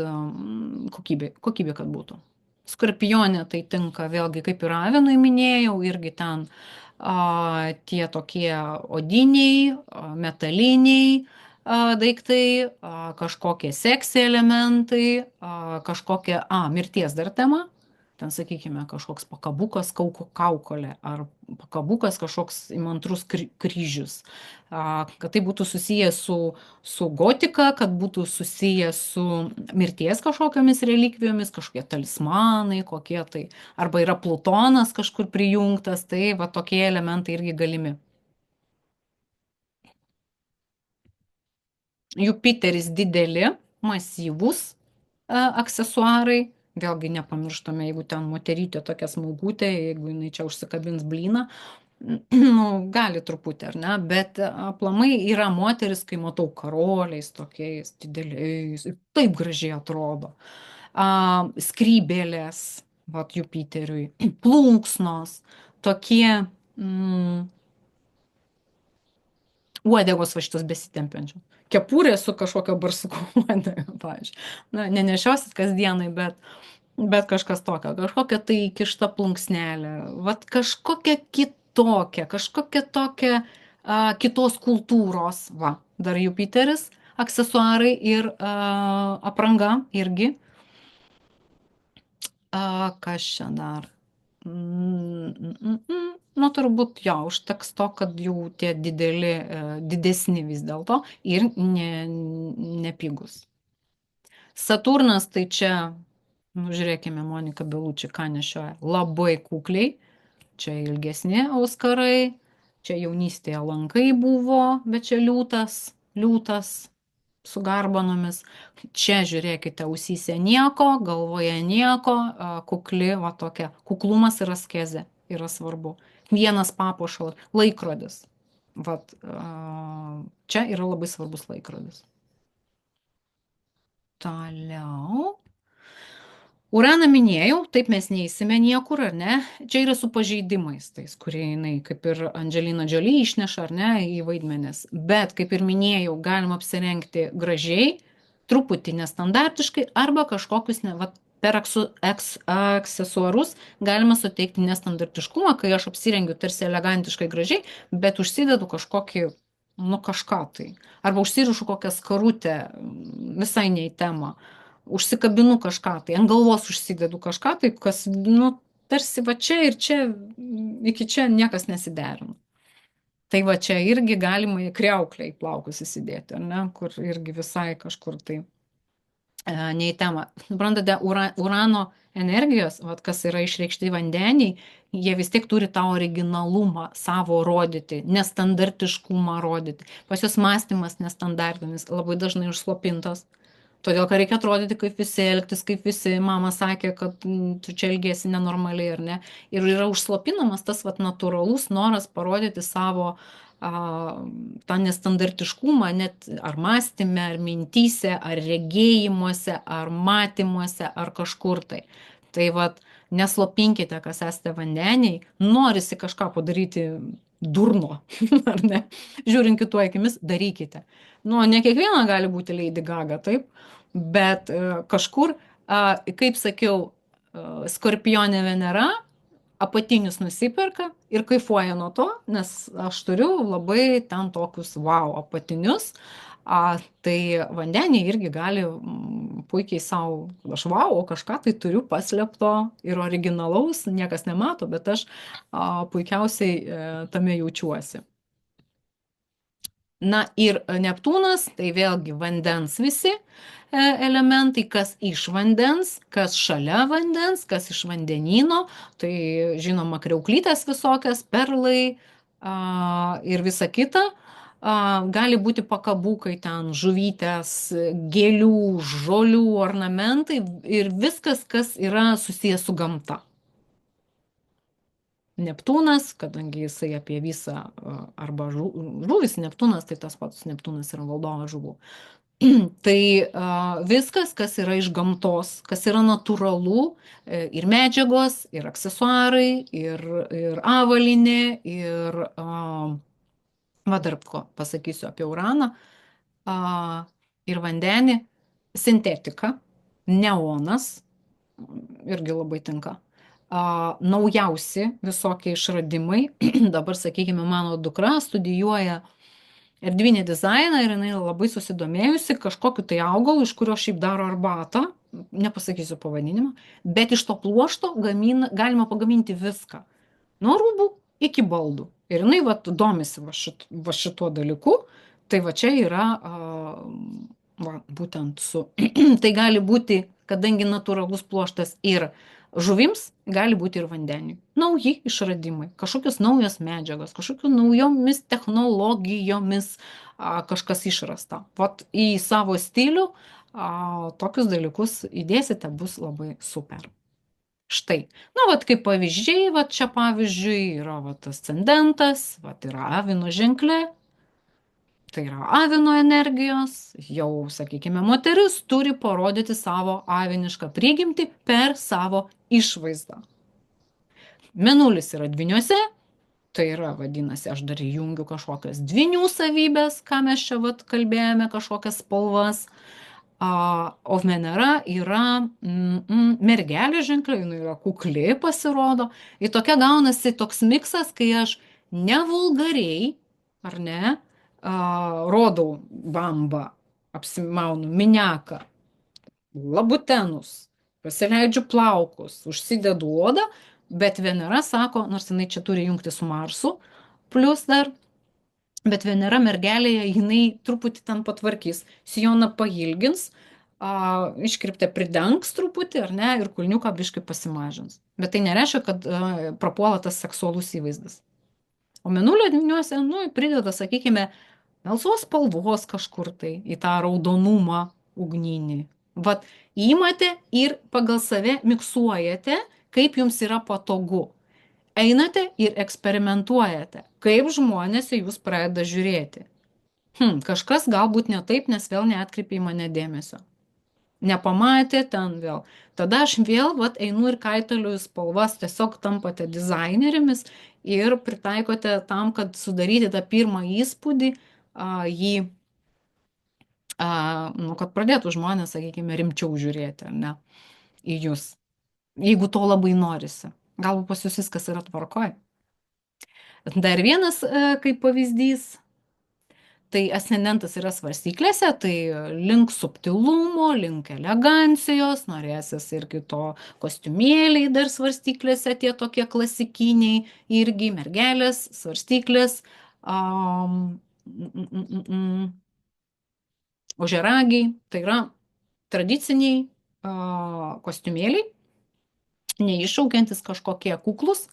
A: kokybė kad būtų. Skorpionė tai tinka vėlgi, kaip ir avinui minėjau, irgi ten tie tokie odiniai, metaliniai, daiktai, kažkokie seksy elementai, mirties dar tema. Ten, sakykime, kažkoks pakabukas kaukolė ar pakabukas kažkoks įmantrus kryžius. Kad tai būtų susijęs su gotika, kad būtų susijęs su mirties kažkokiamis relikvijomis, kažkokie talismanai, kokie tai. Arba yra Plutonas kažkur prijungtas, tai va tokie elementai irgi galimi. Jupiteris dideli, masyvūs aksesuarai. Vėlgi nepamirštame, jeigu ten moterytė tokia smulkutė, jeigu jinai čia užsikabins blyną, nu, gali truputį, ar ne, bet aplamai yra moteris, kai matau karoliais tokiais dideliais, ir taip gražiai atrodo. Skrybėlės, vat Jupiteriui, plunksnos, tokie uodegos va šitos besitempiančios. Kepurė su kažkokio barsuko uodega, pavyzdžiui. Na, nenešiosit kasdienai, bet kažkas tokio. Kažkokia tai kišta plunksnelė. Vat kažkokia kitokia, kažkokia tokia kitos kultūros. Va, dar Jupiteris, aksesuarai ir apranga irgi. Kas čia dar? Nu, turbūt jo, užteks to, kad jau tie didesni vis dėlto ir nepigus. Saturnas tai čia, nu, žiūrėkime, Monika Beluči, ką nešioja. Labai kukliai, čia ilgesni auskarai, čia jaunystėje lankai buvo, bet čia liūtas su garbanomis. Čia žiūrėkite, ausyse nieko, galvoje nieko, kukli, va tokia. Kuklumas ir askezė yra svarbu. Vienas papuošalas, laikrodis. Vat, čia yra labai svarbus laikrodis. Toliau. Uraną minėjau, taip mes neįsime niekur, ar ne? Čia yra su pažeidimais tais, kurie jinai, kaip ir Angelina Jolie išneša, ar ne, į vaidmenis. Bet, kaip ir minėjau, galima apsirengti gražiai, truputį nestandartiškai, arba kažkokius, per aksesuarus galima suteikti nestandartiškumą, kai aš apsirengiu tarsi elegantiškai gražiai, bet užsidedu kažkokį, nu kažką tai. Arba užsirišu kokią skarutę, visai ne į temą. Užsikabinu kažką tai, ant galvos užsidedu kažką tai, kas, nu, tarsi va čia ir čia, iki čia niekas nesiderina. Tai va čia irgi galima į kriauklę į plaukus įsidėti, ar ne, kur irgi visai kažkur tai ne į temą. Suprantate, urano energijos, vat, kas yra išreikšti vandeniai, jie vis tiek turi tą originalumą savo rodyti, nestandartiškumą rodyti. Pas jos mąstymas nestandartinis, labai dažnai užslopintas. Todėl, kad reikia atrodyti kaip visi, elgtis kaip visi. Mama sakė, kad tu čia elgėsi nenormaliai, ar ne. Ir yra užslopinamas tas vat, natūralus noras parodyti savo tą nestandartiškumą, net ar mąstyme, ar mintyse, ar regėjimuose, ar matymuose, ar kažkur tai. Tai vat, neslopinkite, kas esate vandeniai, norisi kažką padaryti durno, ar ne? Žiūrint kitų akimis, darykite. Nu, ne kiekviena gali būti Lady Gaga, taip, bet kažkur, kaip sakiau, Skorpionė Venera apatinius nusiperka ir kaifuoja nuo to, nes aš turiu labai ten tokius wow apatinius. Tai vandeniai irgi gali puikiai savo, aš wow, o kažką tai turiu paslėpto ir originalaus, niekas nemato, bet aš puikiausiai tame jaučiuosi. Na ir Neptūnas, tai vėlgi vandens visi elementai, kas iš vandens, kas šalia vandens, kas iš vandenyno, tai žinoma kriauklytės visokias, perlai ir visa kita. Gali būti pakabukai ten, žuvytės, gėlių, žolių, ornamentai ir viskas, kas yra susijęs su gamta. Neptūnas, kadangi jisai apie visą, arba žuvis Neptūnas, tai tas pats Neptūnas yra valdovas žuvų. Tai viskas, kas yra iš gamtos, kas yra natūralu, ir medžiagos, ir aksesuarai, ir avalinė, ir va dar ko pasakysiu apie uraną, ir vandenį, sintetika, neonas, irgi labai tinka. Naujausi visokie išradimai. Dabar, sakykime, mano dukra studijuoja erdvinį dizainą ir jinai labai susidomėjusi kažkokiu tai augalu, iš kurio šiaip daro arbatą, nepasakysiu pavadinimą, bet iš to pluošto galima pagaminti viską. Nuo rūbų iki baldų. Ir jinai vat, domisi va šituo dalyku. Tai va čia yra va, būtent su. Tai gali būti, kadangi natūralus pluoštas ir žuvims, gali būti ir vandeniui. Nauji išradimai, kažkokios naujos medžiagos, kažkokios naujomis technologijomis kažkas išrasta. Vat į savo stilių tokius dalykus įdėsite, bus labai super. Štai. Na, vat kaip pavyzdžiai, vat čia pavyzdžiui yra vat ascendentas, vat yra avino ženklė, tai yra avino energijos, jau, sakykime, moteris turi parodyti savo avinišką prigimtį per savo išvaizdą. Mėnulis yra dvyniuose, tai yra, vadinasi, aš dar įjungiu kažkokias dvynių savybės, ką mes čia vat kalbėjome, kažkokias spalvas. O Venera yra mergelė ženklė, jinai yra kukli pasirodo. Ir tokia gaunasi toks miksas, kai aš nevulgariai, ar ne, rodau bambą, apsimaunu miniaką, labutenus, pasileidžiu plaukus, užsidedu odą, bet Venera sako, nors jinai čia turi jungti su Marsu, plus dar, bet Venera mergelėje jinai truputį ten patvarkys, sijoną pailgins, iškirptę pridengs truputį, ar ne, ir kulniuką biškai pasimažins. Bet tai nereiškia, kad prapuola tas seksualus įvaizdis. O mėnulio dvyniuose, nu, prideda, sakykime, melsvos spalvos kažkur tai į tą raudonumą ugninį. Vat įmate ir pagal save miksuojate, kaip jums yra patogu. Einate ir eksperimentuojate, kaip žmonės į jūs pradeda žiūrėti. Kažkas galbūt ne taip, nes vėl neatkreipė į mane dėmesio. Nepamatė ten vėl. Tada aš vėl vat, einu ir kaitaliu spalvas, tiesiog tampate dizainerėmis ir pritaikote tam, kad sudaryti tą pirmą įspūdį, jį, nu, kad pradėtų žmonės, sakykime, rimčiau žiūrėti, ar ne, į jūs. Jeigu to labai norisi. Galbūt pas jūs viskas yra tvarkoj. Dar vienas kaip pavyzdys, tai ascendentas yra svarstyklėse, tai link subtilumo, link elegancijos, norėsis irgi to kostiumėliai dar svarstyklėse, tie tokie klasikiniai, irgi mergelės, svarstyklės, ožiaragiai, tai yra tradiciniai kostiumėliai, neiššaukiantis kažkokie kuklus.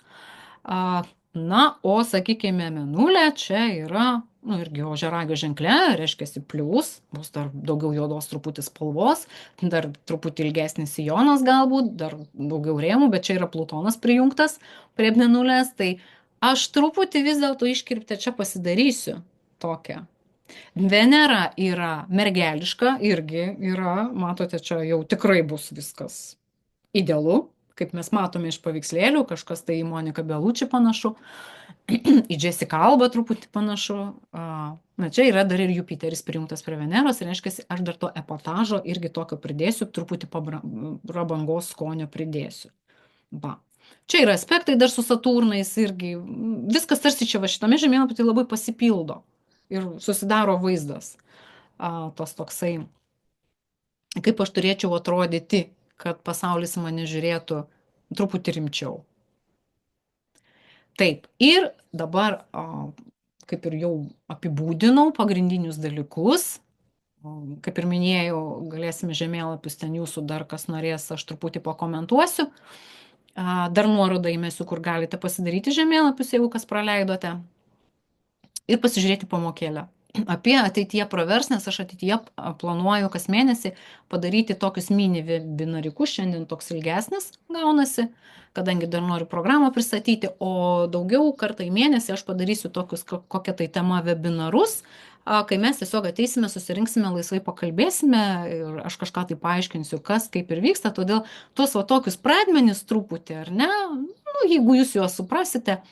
A: Na, o sakykime, mėnulė čia yra, nu, irgi ožiaragio ženklė, reiškia plius, bus dar daugiau juodos truputį spalvos, dar truputį ilgesnis sijonas galbūt, dar daugiau rėmų, bet čia yra Plutonas prijungtas prie mėnulės, tai aš truputį vis dėlto iškirptę čia pasidarysiu tokią. Venera yra mergeliška, irgi yra, matote, čia jau tikrai bus viskas idealu, kaip mes matome iš paveikslėlių, kažkas tai į Moniką Belucci panašu, į Jessica Alba truputį panašu. Na, čia yra dar ir Jupiteris prijungtas prie Veneros, ir reiškia, aš dar to epotažo irgi tokio pridėsiu, truputį prabangos skonio pridėsiu. Va. Čia yra aspektai dar su Saturnais irgi, viskas tarsi čia va šitame žemėlapyje tai labai pasipildo ir susidaro vaizdas. Tas toksai, kaip aš turėčiau atrodyti, kad pasaulis mane žiūrėtų truputį rimčiau. Taip, ir dabar, kaip ir jau apibūdinau pagrindinius dalykus, kaip ir minėjau, galėsime žemėlapius ten jūsų dar kas norės, aš truputį pakomentuosiu. Dar nuorodą įmesiu, kur galite pasidaryti žemėlapius, jeigu kas praleidote, ir pasižiūrėti pamokėlę. Apie ateityje pravers, nes aš ateityje planuoju kas mėnesį padaryti tokius mini webinariukus, šiandien toks ilgesnis gaunasi, kadangi dar noriu programą pristatyti, o daugiau kartą į mėnesį aš padarysiu tokius kokią tai temą webinarus, kai mes tiesiog ateisime, susirinksime, laisvai pakalbėsime ir aš kažką tai paaiškinsiu, kas kaip ir vyksta, todėl tuos va tokius pradmenis truputį, ar ne, nu, jeigu jūs juos suprasite,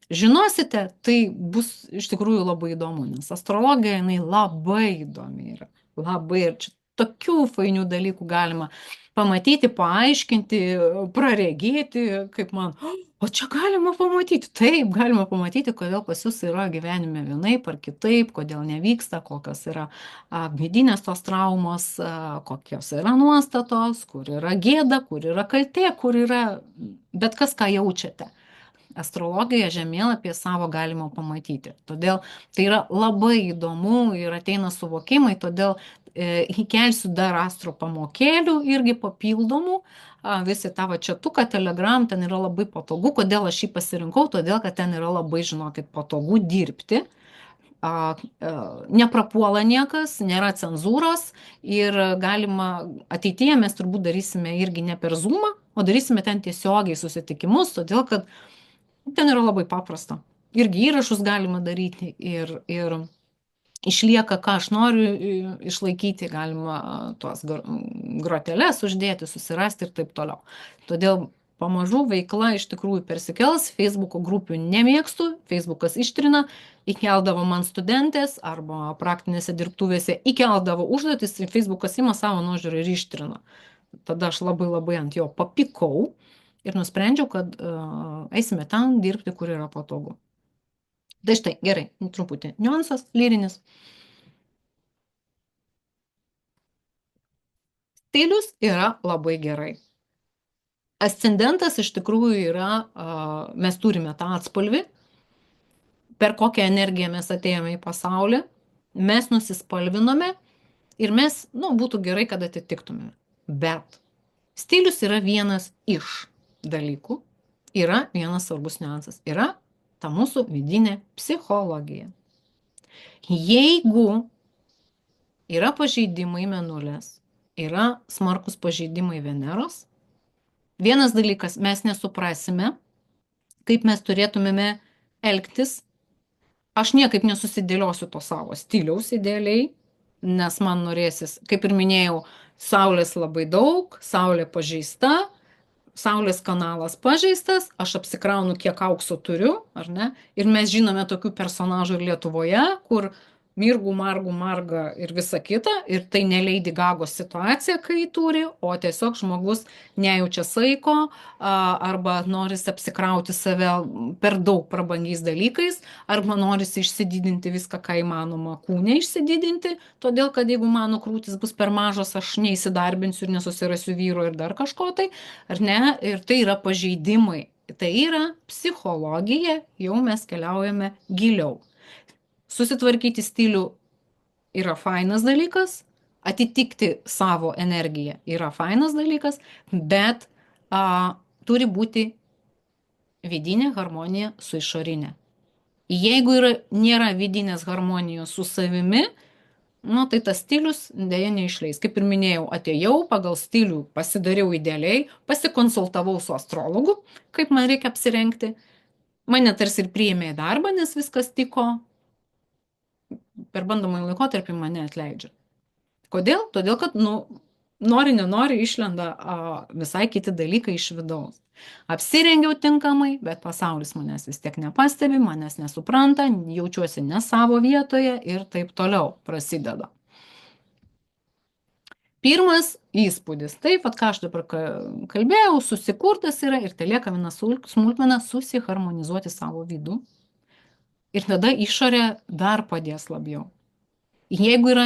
A: žinosite, tai bus iš tikrųjų labai įdomu, nes astrologija jinai labai įdomi yra. Labai, ir čia tokių fainių dalykų galima pamatyti, paaiškinti, praregėti, kaip man, o čia galima pamatyti. Taip, galima pamatyti, kodėl pas jūs yra gyvenime vienaip ar kitaip, kodėl nevyksta, kokios yra vidinės tos traumos, kokios yra nuostatos, kur yra gėda, kur yra kaltė, kur yra bet kas, ką jaučiate. Astrologijoje žemėlapyje savo galima pamatyti. Todėl tai yra labai įdomu ir ateina suvokimai, todėl įkelsiu dar astro pamokėlių irgi papildomų, visi tavo čatuką, Telegram, ten yra labai patogu. Kodėl aš jį pasirinkau? Todėl, kad ten yra labai, žinokit, patogu dirbti. Neprapuola niekas, nėra cenzūros ir galima ateityje mes turbūt darysime irgi ne per Zoomą, o darysime ten tiesiogiai susitikimus, todėl kad ten yra labai paprasta. Irgi įrašus galima daryti ir išlieka, ką aš noriu išlaikyti, galima tuos groteles uždėti, susirasti ir taip toliau. Todėl pamažu veikla iš tikrųjų persikels, Facebooko grupių nemėgstu, Facebookas ištrina, įkeldavo man studentės arba praktinėse dirbtuvėse įkeldavo užduotis ir Facebookas ima savo nuožiūrą ir ištrina. Tada aš labai labai ant jo papikau ir nusprendžiau, kad eisime ten dirbti, kur yra patogu. Tai štai, gerai, truputį niuansas, lyrinis. Stilius yra labai gerai. Ascendentas iš tikrųjų yra, mes turime tą atspalvį, per kokią energiją mes atėjome į pasaulį, mes nusispalvinome ir mes, būtų gerai, kad atitiktumėme. Bet stilius yra vienas iš dalykų, yra vienas svarbus niuansas, yra ta mūsų vidinė psichologija. Jeigu yra pažeidimai Mėnulės, yra smarkus pažeidimai Veneros, vienas dalykas, mes nesuprasime, kaip mes turėtumėme elgtis. Aš niekaip nesusidėliosiu to savo stiliaus idealiai, nes man norėsis, kaip ir minėjau, Saulės labai daug, Saulė pažeista, Saulės kanalas pažeistas, aš apsikraunu, kiek aukso turiu, ar ne? Ir mes žinome tokių personažų ir Lietuvoje, kur mirgų, margų, marga ir visa kita, ir tai ne Lady Gagos situacija, kai turi, o tiesiog žmogus nejaučia saiko arba norisi apsikrauti save per daug prabangiais dalykais, arba norisi išsididinti viską, ką įmanoma kūne išsididinti, todėl kad jeigu mano krūtis bus per mažos, aš neįsidarbinsiu ir nesusirasiu vyro ir dar kažko tai, ar ne, ir tai yra pažeidimai. Tai yra psichologija, jau mes keliaujame giliau. Susitvarkyti stilių yra fainas dalykas, atitikti savo energiją yra fainas dalykas, bet turi būti vidinė harmonija su išorinė. Jeigu nėra vidinės harmonijos su savimi, tai tas stilius dėja neišleis. Kaip ir minėjau, atėjau pagal stilių, pasidariau idealiai, pasikonsultavau su astrologu, kaip man reikia apsirengti. Mane tarsi ir priėmė į darbą, nes viskas tiko. Per bandomąjį laikotarpį mane atleidžia. Kodėl? Todėl, kad, nori, nenori, išlenda visai kiti dalykai iš vidaus. Apsirengiau tinkamai, bet pasaulis manęs vis tiek nepastebi, manęs nesupranta, jaučiuosi ne savo vietoje ir taip toliau prasideda. Pirmas įspūdis. Taip, ką aš dabar kalbėjau, susikurtas yra ir tai lieka viena smulkmena susiharmonizuoti savo vidų. Ir tada išorė dar padės labiau. Jeigu yra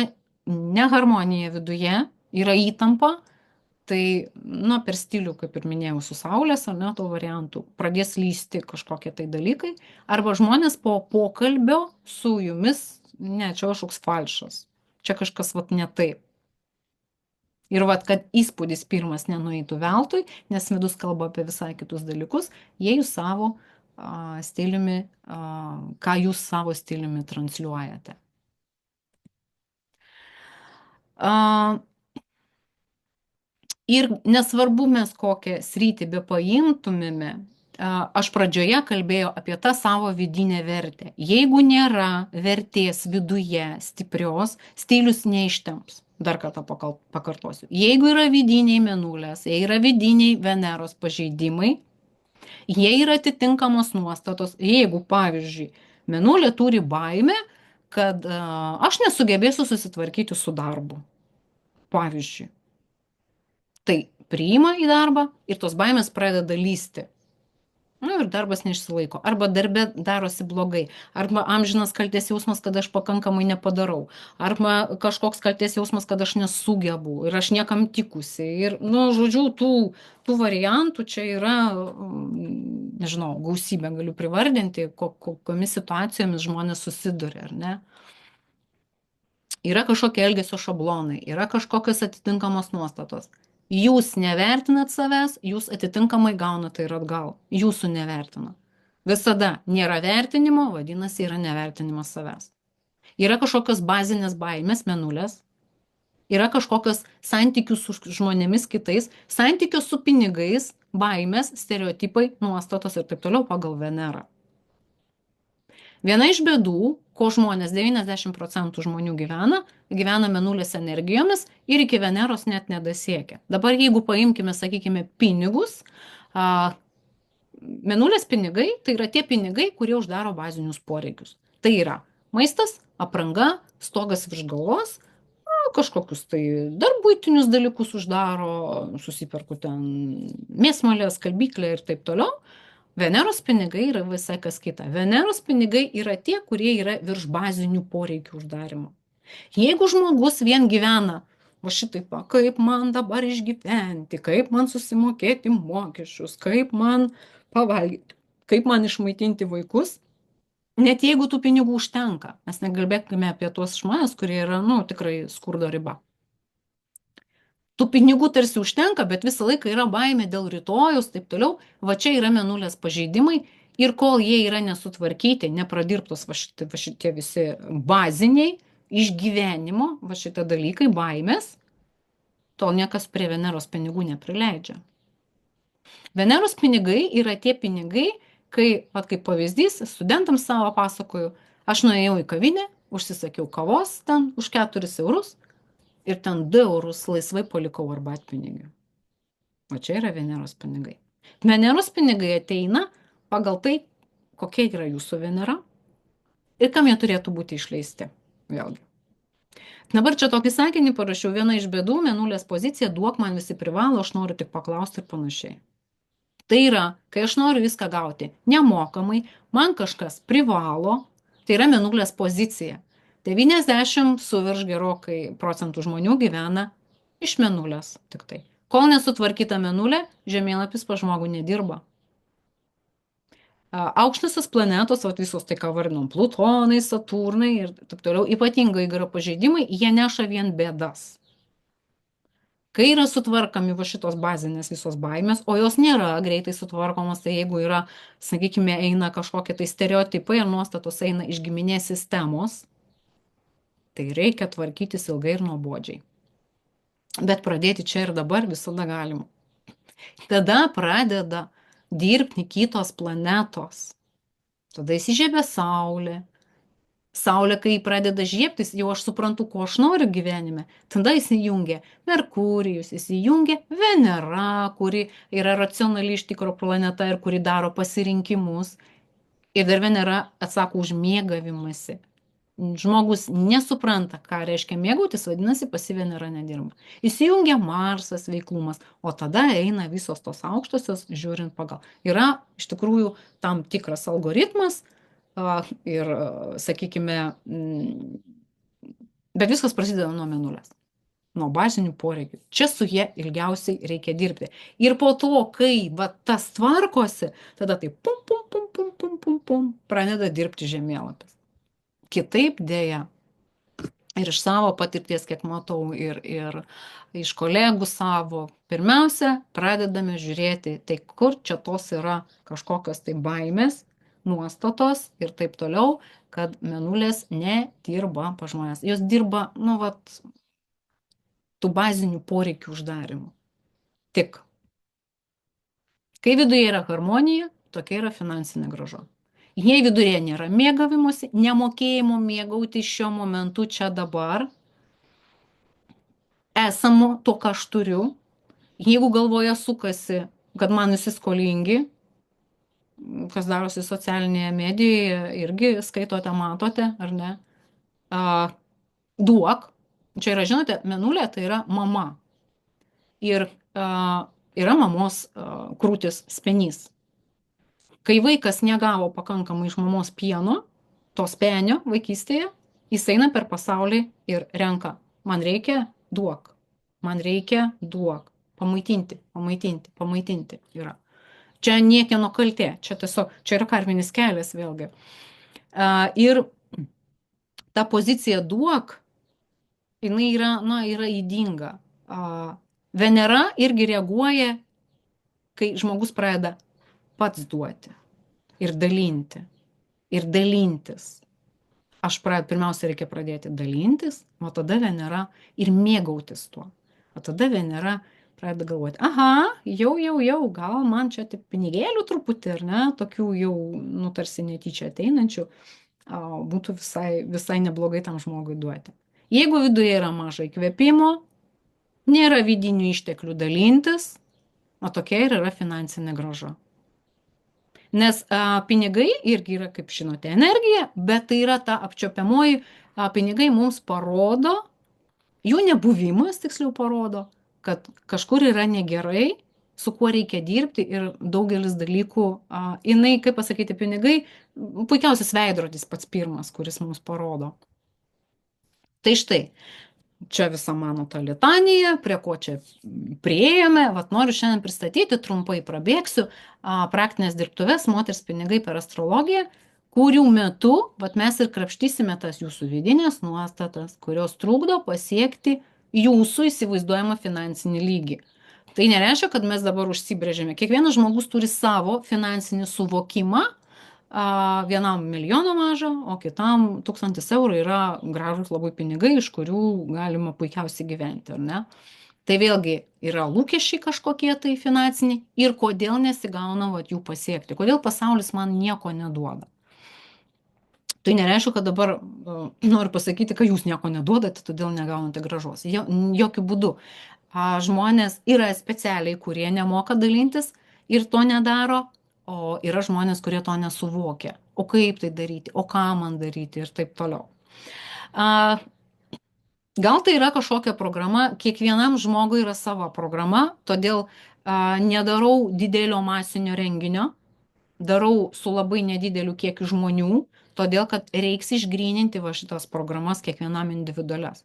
A: neharmonija viduje, yra įtampa, tai, per stilių, kaip ir minėjau, su Saulės ar ne, to variantų, pradės lysti kažkokie tai dalykai, arba žmonės po pokalbio su jumis, čia kažkoks falšas, čia kažkas ne taip. Ir kad įspūdis pirmas nenueitų veltui, nes vidus kalba apie visai kitus dalykus, jie jūs savo stiliumi, ką jūs savo stiliumi transliuojate. Ir nesvarbu mes kokią sritį be paimtumėme, aš pradžioje kalbėjau apie tą savo vidinę vertę. Jeigu nėra vertės viduje stiprios, stilius neištemps. Dar kartą pakartosiu. Jeigu yra vidiniai Mėnulės, jei yra vidiniai Veneros pažeidimai, jei yra atitinkamos nuostatos, jeigu, pavyzdžiui, Mėnulė turi baimę, kad aš nesugebėsiu susitvarkyti su darbu. pavyzdžiui. Tai priima į darbą ir tos baimės pradeda lysti. Nu ir darbas neišsilaiko. Arba darbe darosi blogai. Arba amžinas kaltės jausmas, kad aš pakankamai nepadarau. Arba kažkoks kaltės jausmas, kad aš nesugebu ir aš niekam tikusi. Ir, nu, žodžiu, tų variantų čia yra, nežinau, gausybę galiu privardinti, kokiomis situacijomis žmonės susiduria, ar ne? Yra kažkokie elgesio šablonai, yra kažkokios atitinkamos nuostatos. Jūs nevertinat savęs, jūs atitinkamai gaunate ir atgal. Jūsų nevertina. Visada nėra vertinimo, vadinasi, yra nevertinimas savęs. Yra kažkokios bazinės baimės, menulės. Yra kažkokios santykių su žmonėmis kitais, santykios su pinigais, baimės, stereotipai, nuostatos ir taip toliau pagal Venerą. Viena iš bėdų, ko žmonės, 90% žmonių gyvena menulės energijomis ir iki Veneros net nedasiekia. Dabar jeigu paimkime, sakykime, pinigus, menulės pinigai tai yra tie pinigai, kurie uždaro bazinius poreikius. Tai yra maistas, apranga, stogas virš galvos, kažkokius tai dar buitinius dalykus uždaro, susiperku ten mėsmalę, skalbyklę ir taip toliau. Veneros pinigai yra visai kas kita. Veneros pinigai yra tie, kurie yra virš bazinių poreikių uždarimo. Jeigu žmogus vien gyvena, va šitaip, kaip man dabar išgyventi, kaip man susimokėti mokesčius, kaip man pavalgyti, kaip man išmaitinti vaikus, net jeigu tų pinigų užtenka, mes nekalbėkime apie tuos žmonės, kurie yra, nu, tikrai skurdo riba. Tų pinigų tarsi užtenka, bet visą laiką yra baimė dėl rytojus, taip toliau. Va čia yra menulės pažeidimai ir kol jie yra nesutvarkyti, nepradirbtos va šitie visi baziniai išgyvenimo, va šitie dalykai, baimės, tol niekas prie Veneros pinigų neprileidžia. Veneros pinigai yra tie pinigai, kai, va kaip pavyzdys, studentams savo pasakoju, aš nuėjau į kavinę, užsisakiau kavos ten už 4 eurus, ir ten 2 eurus laisvai palikau arbatpinigių. O čia yra Veneros pinigai. Veneros pinigai ateina pagal tai, kokia yra jūsų Venera ir kam jie turėtų būti išleisti. Vėlgi. Dabar čia tokį sakinį parašiau, viena iš bėdų, menulės pozicija, duok man visi privalo, aš noriu tik paklausti ir panašiai. Tai yra, kai aš noriu viską gauti nemokamai, man kažkas privalo, tai yra menulės pozicija. 90 su virš gerokai procentų žmonių gyvena iš menulės tik tai. Kol nesutvarkyta menulė, žemėlapis pa žmogų nedirba. Aukštosios planetos, visos tai ką vardinom, Plutonai, Saturnai ir taip toliau, ypatingai yra pažeidimai, jie neša vien bėdas. Kai yra sutvarkami va šitos bazinės visos baimės, o jos nėra greitai sutvarkomos, tai jeigu yra, sakykime, eina kažkokie tai stereotipai ar nuostatos eina iš giminės sistemos, tai reikia tvarkytis ilgai ir nuobodžiai. Bet pradėti čia ir dabar visada galima. Tada pradeda dirbti kitos planetos. Tada įsižiebia Saulė. Saulė, kai pradeda žiebtis, jau aš suprantu, ko aš noriu gyvenime. Tada įsijungia Merkurijus, įsijungia Venera, kuri yra racionali iš tikro planeta ir kuri daro pasirinkimus. Ir dar Venera atsako už mėgavimąsi. Žmogus nesupranta, ką reiškia mėgautis, vadinasi, pasi Venera nedirba. Įsijungia Marsas, veiklumas, o tada eina visos tos aukštosios, žiūrint pagal. Yra iš tikrųjų tam tikras algoritmas ir, sakykime, bet viskas prasideda nuo menulės, nuo bazinių poreikių. Čia su jie ilgiausiai reikia dirbti. Ir po to, kai va, tas tvarkosi, tada tai pum, pradeda dirbti žemėlapis. Kitaip dėja. Ir iš savo patirties, kiek matau, ir iš kolegų savo, pirmiausia, pradedame žiūrėti, tai kur čia tos yra kažkokios tai baimės, nuostatos ir taip toliau, kad menulės nedirba pa žmonės. Jos dirba, nu, vat, tų bazinių poreikių uždarimų. Tik. Kai viduje yra harmonija, tokia yra finansinė grąža. Jei vidurė nėra mėgavimosi, nemokėjimo mėgauti šiuo momentu čia dabar, esamo to, ką aš turiu, jeigu galvoje sukasi, kad man įsiskolingi, kas darosi socialinėje medijoje, irgi skaitote, matote, ar ne, duok, Čia yra, žinote, Mėnulė tai yra mama. Ir yra mamos krūtis spenys. Kai vaikas negavo pakankamai iš mamos pieno, to spenio vaikystėje, jis eina per pasaulį ir renka. Man reikia, duok. Man reikia, duok. Pamaitinti, pamaitinti, pamaitinti yra. Čia niekieno kaltė, čia tiesiog, čia yra karminis kelias vėlgi. Ir ta pozicija duok, jinai yra, na, yra ydinga. Venera irgi reaguoja, kai žmogus pradeda pats duoti ir dalinti. Ir dalintis. Pirmiausia, reikia pradėti dalintis, o tada Venera ir mėgautis tuo. O tada Venera pradeda galvoti, aha, jau, gal man čia tik pinigėlių truputį, ar ne, tokių jau, nu, tarsi netyčia ateinančių, būtų visai neblogai tam žmogui duoti. Jeigu viduje yra mažai kvėpimo, nėra vidinių išteklių dalintis, o tokia ir yra finansinė grąža. Nes pinigai irgi yra, kaip žinote, energija, bet tai yra ta apčiopiamoji, pinigai mums parodo, jų nebuvimas tiksliau parodo, kad kažkur yra negerai, su kuo reikia dirbti ir daugelis dalykų, jinai, kaip pasakyti, pinigai, puikiausias veidrodis pats pirmas, kuris mums parodo. Tai štai, čia visa mano ta litanija, prie ko čia prieėjome, vat noriu šiandien pristatyti, trumpai prabėgsiu, praktinės dirbtuvės moters pinigai per astrologiją, kurių metu vat mes ir krapštysime tas jūsų vidinės nuostatas, kurios trukdo pasiekti jūsų įsivaizduojamą finansinį lygį. Tai nereiškia, kad mes dabar užsibrėžėme. Kiekvienas žmogus turi savo finansinį suvokimą, vienam milijoną mažą, o kitam 1000 eurų yra gražus labai pinigai, iš kurių galima puikiausiai gyventi, ar ne? Tai vėlgi yra lūkesčiai kažkokie tai finansiniai ir kodėl nesigauna vat jų pasiekti, kodėl pasaulis man nieko neduoda. Tai nereiškia, kad dabar noriu pasakyti, kad jūs nieko neduodate, todėl negaunate gražos. Jokių būdų. Žmonės yra specialiai, kurie nemoka dalintis ir to nedaro, o yra žmonės, kurie to nesuvokia. O kaip tai daryti, o ką man daryti ir taip toliau. Gal tai yra kažkokia programa, kiekvienam žmogui yra sava programa, todėl nedarau didelio masinio renginio, darau su labai nedideliu kiekiu žmonių, todėl kad reiks išgryninti va šitas programas kiekvienam individualias.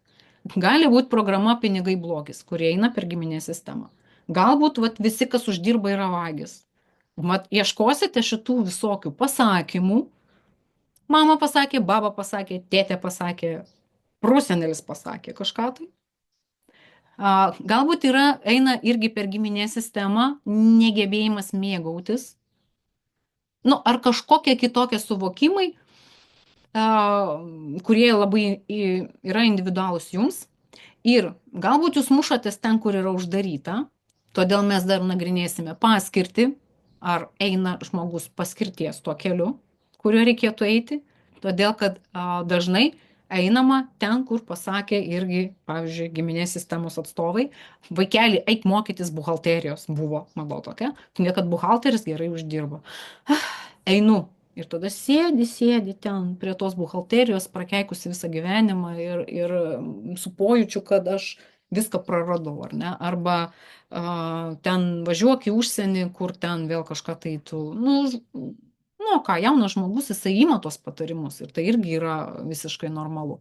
A: Gali būti programa pinigai blogis, kurie eina per giminės sistemą. Galbūt vat, visi, kas uždirba, yra vagis. Mat, ieškosite šitų visokių pasakymų. Mama pasakė, baba pasakė, tėtė pasakė, prosenelis pasakė kažką tai. Galbūt eina irgi per giminės sistemą negebėjimas mėgautis. Nu, ar kažkokie kitokie suvokimai, kurie labai yra individualūs jums. Ir galbūt jūs mušatės ten, kur yra uždaryta, todėl mes dar nagrinėsime paskirtį, ar eina žmogus paskirties tuo keliu, kuriuo reikėtų eiti, todėl kad dažnai einama ten, kur pasakė irgi, pavyzdžiui, giminės sistemos atstovai, vaikeli, eik mokytis buhalterijos, buvo mada tokia, todėl kad buhalteris gerai uždirba. Einu. Ir tada sėdi ten prie tos buhalterijos, prakeikusi visą gyvenimą ir su pojūčiu, kad aš viską praradau, ar ne? Arba ten važiuok į užsienį, kur ten vėl kažką tai tu, nu ką, jaunas žmogus, jisai ima tos patarimus ir tai irgi yra visiškai normalu.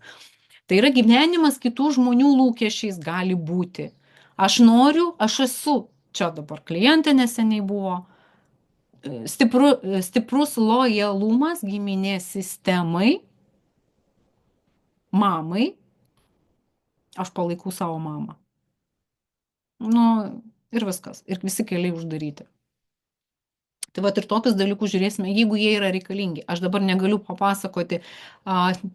A: Tai yra gyvenimas kitų žmonių lūkesčiais gali būti. Aš noriu, aš esu, čia dabar klientė neseniai buvo, stiprus lojalumas giminės sistemai, mamai, aš palaikau savo mamą. Nu, ir viskas, ir visi keliai uždaryti. Tai vat ir tokius dalykus žiūrėsime, jeigu jie yra reikalingi. Aš dabar negaliu papasakoti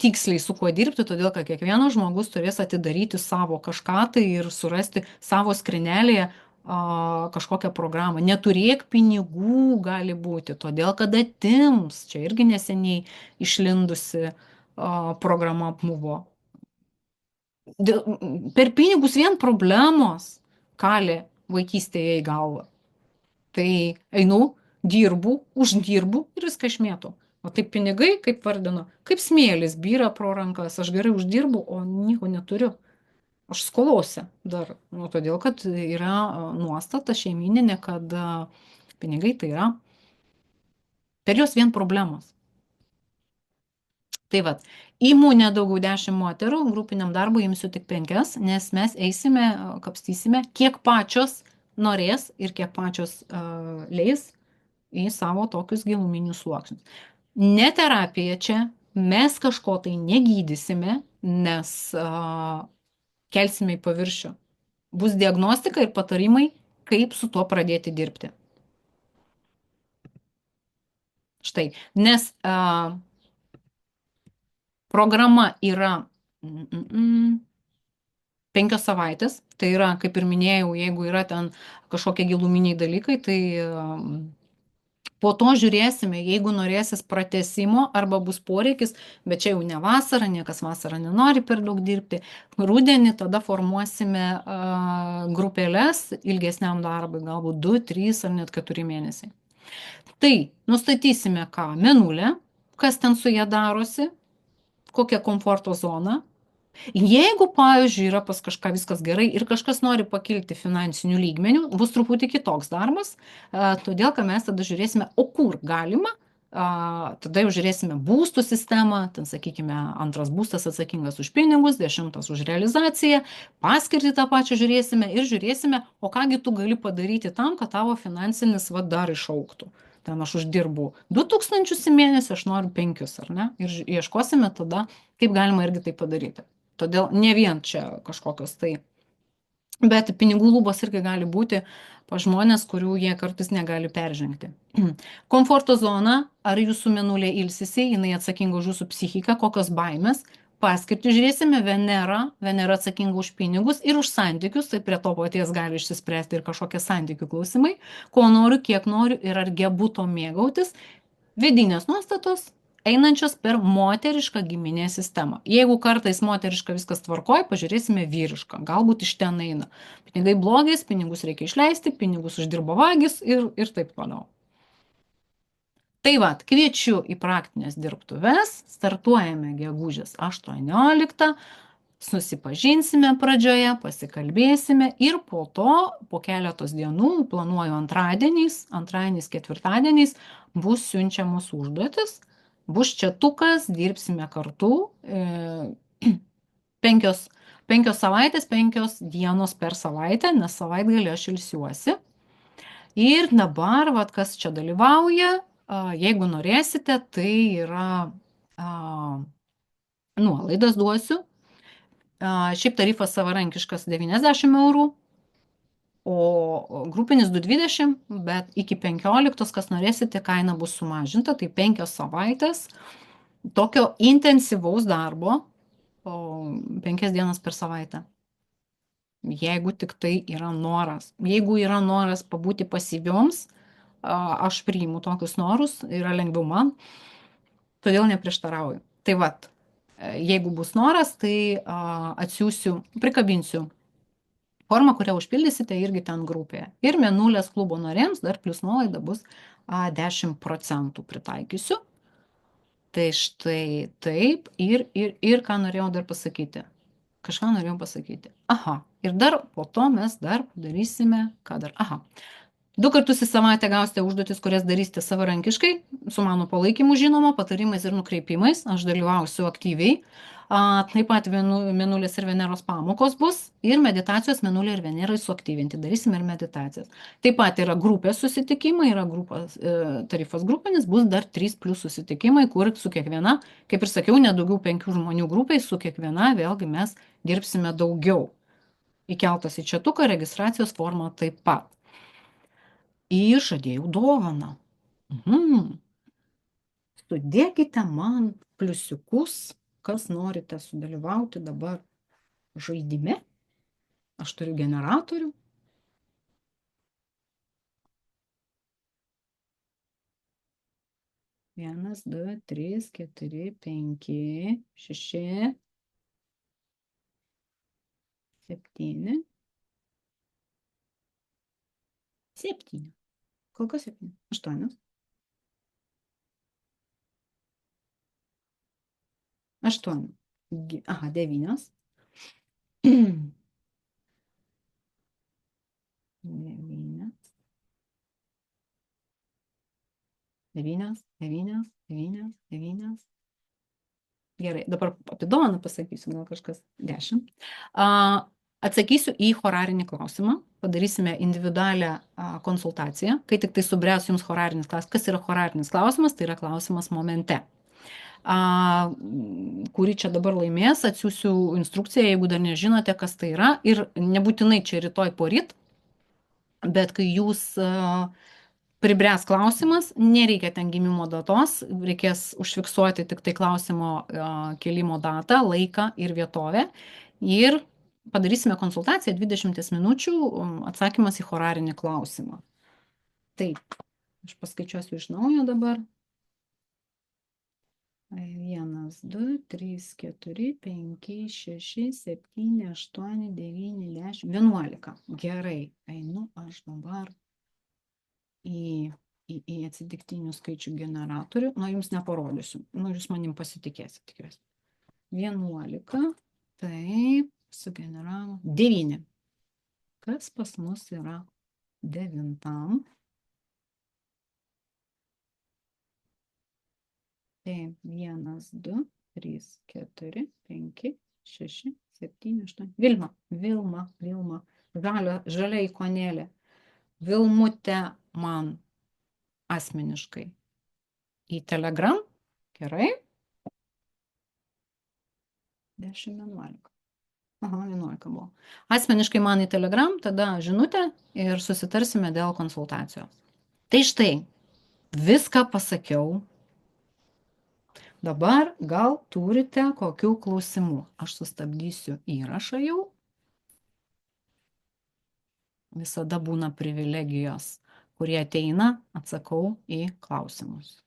A: tiksliai su kuo dirbti, todėl kad kiekvienas žmogus turės atidaryti savo kažką tai ir surasti savo skrinelėje kažkokią programą. Neturėk pinigų gali būti, todėl kad atims. Čia irgi neseniai išlindusi programa buvo. Per pinigus vien problemos kalė vaikystėje į galvą. Tai einu, dirbu, uždirbu ir viską išmėtau. O taip pinigai, kaip vardino, kaip smėlis byra pro rankas. Aš gerai uždirbu, o nieko neturiu. aš skolose dar. Nu, todėl, kad yra nuostata šeimininė, kad pinigai tai yra per juos vien problemos. Tai vat, įmonė daugiau 10 moterų, grupiniam darbui imsiu tik 5, nes mes eisime, kapstysime, kiek pačios norės ir kiek pačios leis į savo tokius giluminius sluoksnius. Ne terapija čia, mes kažko tai negydysime, nes kelsime į paviršių. Bus diagnostika ir patarimai, kaip su tuo pradėti dirbti. Štai, nes programa yra 5 savaitės, tai yra, kaip ir minėjau, jeigu yra ten kažkokie giluminiai dalykai, tai po to žiūrėsime, jeigu norėsis pratesimo arba bus poreikis, bet čia jau ne vasara, niekas vasarą nenori per daug dirbti. Rudenį tada formuosime grupėles ilgesniam darbui, galbūt 2, 3 ar net 4 mėnesiai. Tai nustatysime ką? Mėnulę, kas ten su ja darosi, kokia komforto zona. Jeigu, pavyzdžiui, yra pas kažką viskas gerai ir kažkas nori pakilti finansinių lygmenių, bus truputį kitoks darbas, todėl, kad mes tada žiūrėsime, o kur galima, tada jau žiūrėsime būstų sistemą, ten, sakykime, antras būstas atsakingas už pinigus, 10 už realizaciją, paskirtį tą pačią žiūrėsime ir žiūrėsime, o kągi tu gali padaryti tam, kad tavo finansinis dar išauktų. Ten aš uždirbu 2000 į mėnesį, aš noriu 5, ar ne? Ir ieškosime tada, kaip galima irgi tai padaryti. Todėl ne vien čia kažkokios tai, bet pinigų lubos irgi gali būti pas žmonės, kurių jie kartais negali peržengti. Komforto zona, ar jūsų mėnulė ilsisi, jinai atsakinga už jūsų psichiką, kokios baimės. Paskirtį žiūrėsime, Venera atsakinga už pinigus ir už santykius, tai prie to paties gali išsispręsti ir kažkokie santykių klausimai, ko noriu, kiek noriu ir ar gebu to mėgautis. Vidinės nuostatos einančios per moterišką giminės sistemą. Jeigu kartais moteriška viskas tvarkoj, pažiūrėsime vyrišką, galbūt iš ten eina. Pinigai blogis, pinigus reikia išleisti, pinigus uždirbo vagis ir taip toliau. Tai va, kviečiu į praktinės dirbtuves, startuojame gegužės 18, susipažinsime pradžioje, pasikalbėsime ir po to, po keletos dienų, planuoju antradieniais, ketvirtadieniais, bus siunčiamos užduotis, bus četukas, dirbsime kartu, 5 savaitės, 5 dienos per savaitę, nes savaitgalį aš ilsiuosi. Ir dabar, vat, kas čia dalyvauja, jeigu norėsite, tai yra nuolaidas duosiu. Šiaip tarifas savarankiškas 90 eurų, o grupinis 220, bet iki 15, kas norėsite, kaina bus sumažinta, tai 5 savaitės tokio intensyvaus darbo, 5 dienas per savaitę. Jeigu tik tai yra noras. Jeigu yra noras pabūti pasyvioms, aš priimu tokius norus, yra lengviau man, todėl neprieštarauju. Tai vat, jeigu bus noras, tai atsiųsiu, prikabinsiu formą, kurią užpildysite irgi ten grupėje. Ir Mėnulės klubo norėms dar plus nuolaida bus 10% pritaikysiu. Tai štai taip ir ką norėjau dar pasakyti. Kažką norėjau pasakyti. Aha, ir dar po to mes dar padarysime, ką dar, 2 kartus į savaitę gausite užduotis, kurias darysite savarankiškai, su mano palaikymu žinoma, patarimais ir nukreipimais, aš dalyvausiu aktyviai. Taip pat Mėnulės ir Veneros pamokos bus ir meditacijos Mėnulė ir Venerai suaktyvinti, darysime ir meditacijas. Taip pat yra grupės susitikimai, yra tarifas grupinis, bus dar 3+ susitikimai, kur su kiekviena, kaip ir sakiau, nedaugiau 5 žmonių grupiai, su kiekviena vėlgi mes dirbsime daugiau. Įkeltas į četuką registracijos formą taip pat. Ir žadėjau dovaną. Sudėkite man pliusiukus, kas norite sudalyvauti dabar žaidime. Aš turiu generatorių. 1, 2, 3, 4, 5, 6, 7. 7. Kol kas 7. 8. 8. Aha, 9. 9, 9, 9, 9. Gerai, dabar apie dovaną pasakysiu, gal kažkas 10. Atsakysiu į chorarinį klausimą, padarysime individualią konsultaciją, kai tik tai subręs jums chorarinis klausimas. Kas yra chorarinis klausimas? Tai yra klausimas momente. Kurį čia dabar laimės, atsiųsiu instrukciją, jeigu dar nežinote, kas tai yra. Ir nebūtinai čia rytoj poryt, bet kai jūs pribręs klausimas, nereikia ten gimimo datos, reikės užfiksuoti tik tai klausimo kelimo datą, laiką ir vietovę. Ir padarysime konsultaciją 20 minučių, atsakymas į chorarinį klausimą. Taip, aš paskaičiuosiu iš naujo dabar. 1, 2, 3, 4, 5, 6, 7, 8, 9, 10, 11. Gerai, einu aš dabar į atsitiktinių skaičių generatorių. Nu, jums neparodysiu. Nu, jūs manim pasitikėsit, tikiuosi. 11. Taip, sugeneravo 9. Kas pas mus yra 9? Taip, 1, 2, 3, 4, 5, 6, 7, 8. Vilma. Žalia ikonėlė. Vilmutė man asmeniškai į Telegram. Gerai. 10, 11. Aha, 11 buvo. Asmeniškai man į Telegram, tada žinutę ir susitarsime dėl konsultacijos. Tai štai, viską pasakiau. Dabar gal turite kokių klausimų. Aš sustabdysiu įrašą jau. Visada būna privilegijos, kurie ateina, atsakau į klausimus.